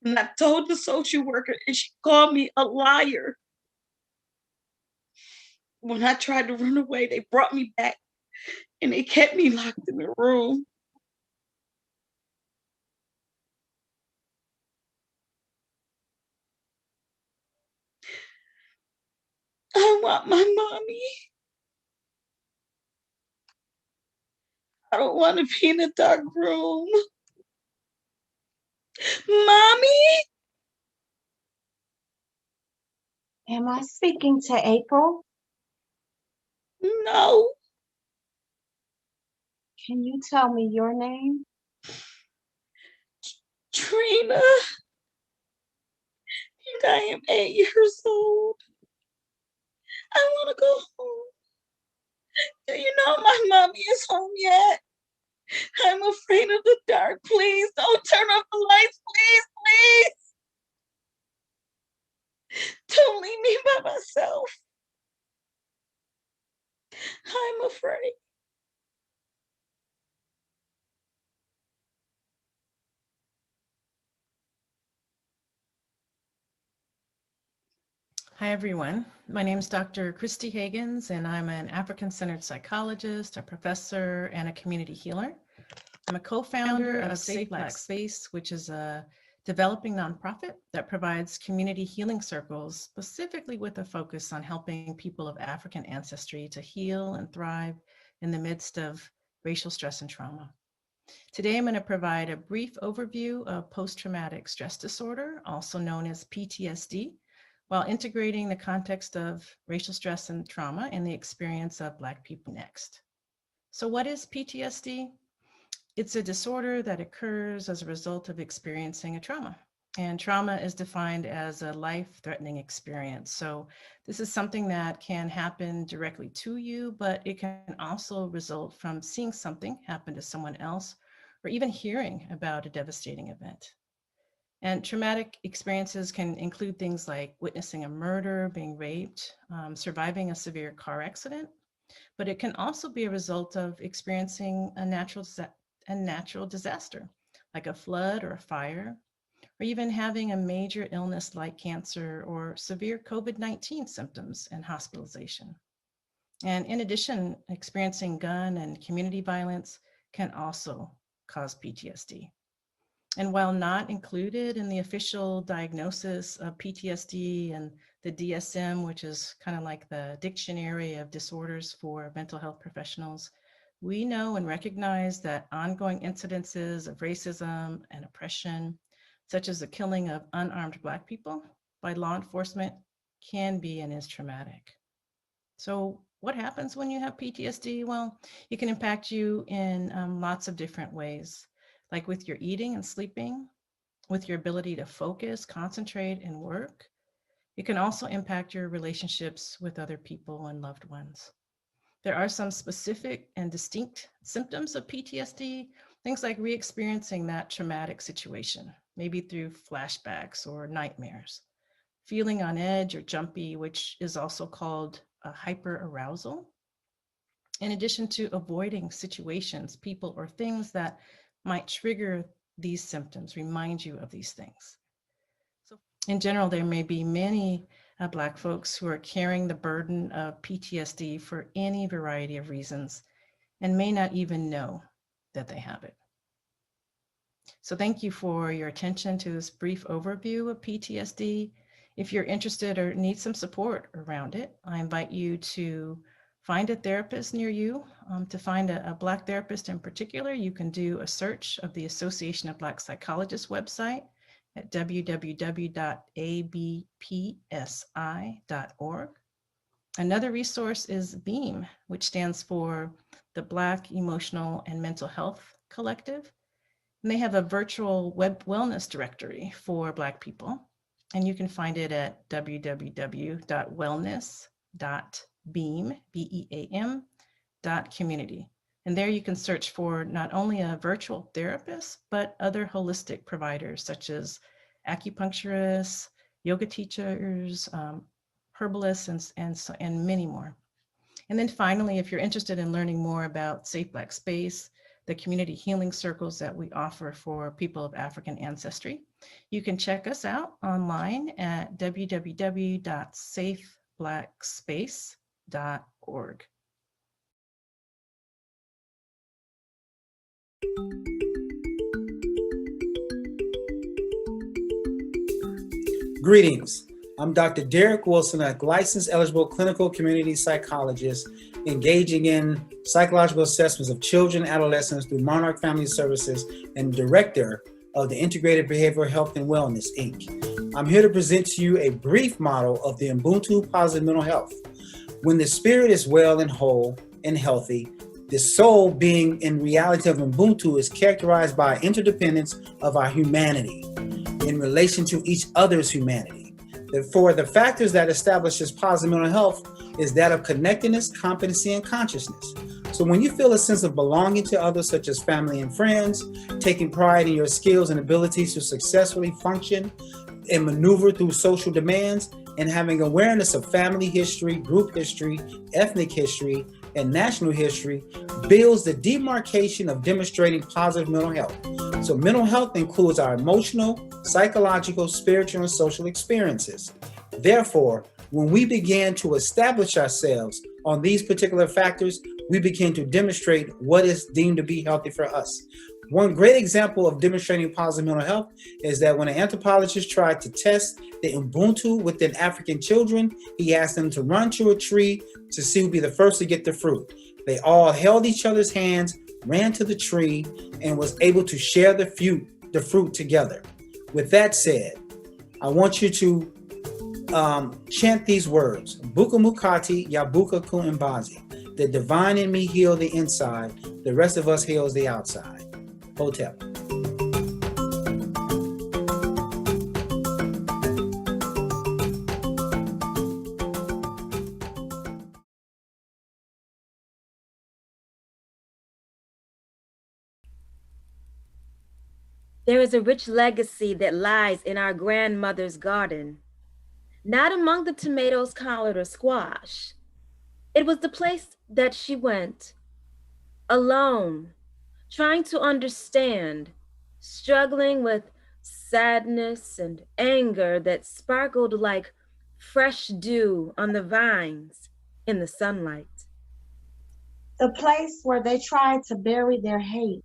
And I told the social worker, and she called me a liar. When I tried to run away, they brought me back and they kept me locked in the room. I want my mommy. I don't want to be in a dark room. Mommy? Am I speaking to April? No. Can you tell me your name? Trina. And I am 8 years old. I want to go home. Do you know my mommy is home yet? I'm afraid of the dark. Please don't turn off the lights. Please, please. Don't leave me by myself. I'm afraid. Hi, everyone. My name is Dr. Christy Hagans, and I'm an African-centered psychologist, a professor, and a community healer. I'm a co-founder of Safe Black Space, which is a developing nonprofit that provides community healing circles, specifically with a focus on helping people of African ancestry to heal and thrive in the midst of racial stress and trauma. Today, I'm going to provide a brief overview of post-traumatic stress disorder, also known as PTSD, while integrating the context of racial stress and trauma in the experience of Black people next. So what is PTSD? It's a disorder that occurs as a result of experiencing a trauma. And trauma is defined as a life-threatening experience. So this is something that can happen directly to you, but it can also result from seeing something happen to someone else, or even hearing about a devastating event. And traumatic experiences can include things like witnessing a murder, being raped, surviving a severe car accident, but it can also be a result of experiencing a natural disaster, like a flood or a fire, or even having a major illness like cancer or severe COVID-19 symptoms and hospitalization. And in addition, experiencing gun and community violence can also cause PTSD. And while not included in the official diagnosis of PTSD and the DSM, which is kind of like the dictionary of disorders for mental health professionals, we know and recognize that ongoing incidences of racism and oppression, such as the killing of unarmed Black people by law enforcement, can be and is traumatic. So what happens when you have PTSD? Well, it can impact you in lots of different ways, like with your eating and sleeping, with your ability to focus, concentrate, and work. It can also impact your relationships with other people and loved ones. There are some specific and distinct symptoms of PTSD, things like re-experiencing that traumatic situation, maybe through flashbacks or nightmares, feeling on edge or jumpy, which is also called a hyperarousal, in addition to avoiding situations, people, or things that might trigger these symptoms, remind you of these things. So in general, there may be many Black folks who are carrying the burden of PTSD for any variety of reasons and may not even know that they have it. So thank you for your attention to this brief overview of PTSD. If you're interested or need some support around it, I invite you to find a therapist near you. To find a Black therapist in particular, you can do a search of the Association of Black Psychologists website at www.abpsi.org. Another resource is BEAM, which stands for the Black Emotional and Mental Health Collective. And they have a virtual web wellness directory for Black people. And you can find it at www.wellness.beam.community. And there you can search for not only a virtual therapist, but other holistic providers such as acupuncturists, yoga teachers, herbalists, and many more. And then finally, if you're interested in learning more about Safe Black Space, the community healing circles that we offer for people of African ancestry, you can check us out online at www.safeblackspace.org. Greetings. I'm Dr. Derek Wilson, a licensed eligible clinical community psychologist engaging in psychological assessments of children and adolescents through Monarch Family Services and director of the Integrated Behavioral Health and Wellness, Inc. I'm here to present to you a brief model of the Ubuntu positive mental health. When the spirit is well and whole and healthy, the soul, being in reality of Ubuntu, is characterized by interdependence of our humanity in relation to each other's humanity. Therefore, the factors that establish this positive mental health is that of connectedness, competency, and consciousness. So when you feel a sense of belonging to others, such as family and friends, taking pride in your skills and abilities to successfully function and maneuver through social demands, and having awareness of family history, group history, ethnic history, and national history, builds the demarcation of demonstrating positive mental health. So mental health includes our emotional, psychological, spiritual, and social experiences. Therefore, When we began to establish ourselves on these particular factors, we begin to demonstrate what is deemed to be healthy for us. One great example of demonstrating positive mental health is that when an anthropologist tried to test the Ubuntu within African children, he asked them to run to a tree to see who would be the first to get the fruit. They all held each other's hands, ran to the tree, and was able to share the fruit together. With that said, I want you to chant these words. Buka Mukati Yabuka Kuimbazi. The divine in me heal the inside. The rest of us heals the outside. Hotel. There is a rich legacy that lies in our grandmother's garden, not among the tomatoes, collard, or squash. It was the place that she went, alone, trying to understand, struggling with sadness and anger that sparkled like fresh dew on the vines in the sunlight. The place where they tried to bury their hate,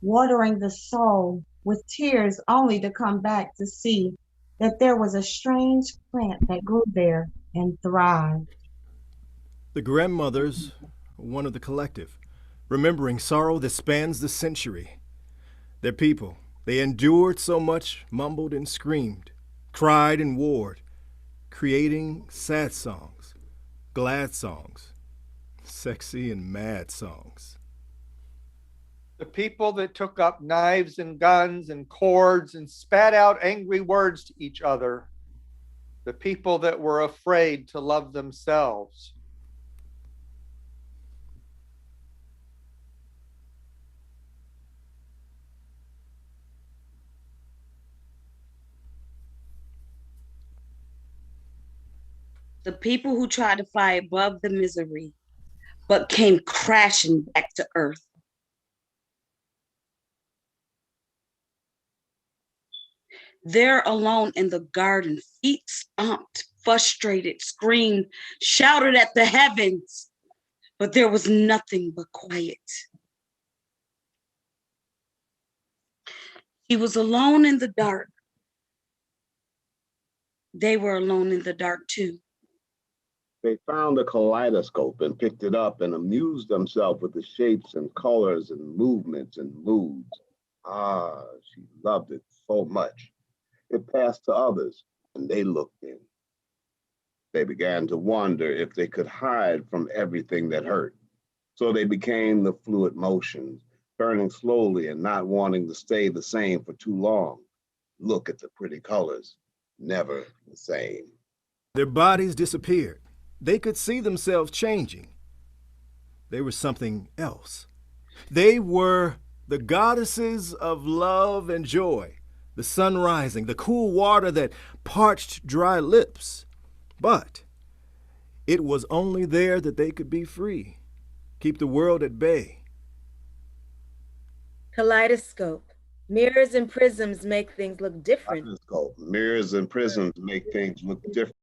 watering the soul with tears only to come back to see that there was a strange plant that grew there and thrived. The grandmothers, one of the collective, remembering sorrow that spans the century. Their people, they endured so much, mumbled and screamed, cried and warred, creating sad songs, glad songs, sexy and mad songs. The people that took up knives and guns and cords and spat out angry words to each other. The people that were afraid to love themselves. The people who tried to fly above the misery, but came crashing back to earth. There alone in the garden, feet stomped, frustrated, screamed, shouted at the heavens, but there was nothing but quiet. He was alone in the dark. They were alone in the dark too. They found a kaleidoscope and picked it up and amused themselves with the shapes and colors and movements and moods. Ah, she loved it so much. It passed to others, and they looked in. They began to wonder if they could hide from everything that hurt. So they became the fluid motions, turning slowly and not wanting to stay the same for too long. Look at the pretty colors, never the same. Their bodies disappeared. They could see themselves changing. They were something else. They were the goddesses of love and joy, the sun rising, the cool water that parched dry lips. But it was only there that they could be free, keep the world at bay. Kaleidoscope. Mirrors and prisms make things look different. Kaleidoscope. Mirrors and prisms make things look different.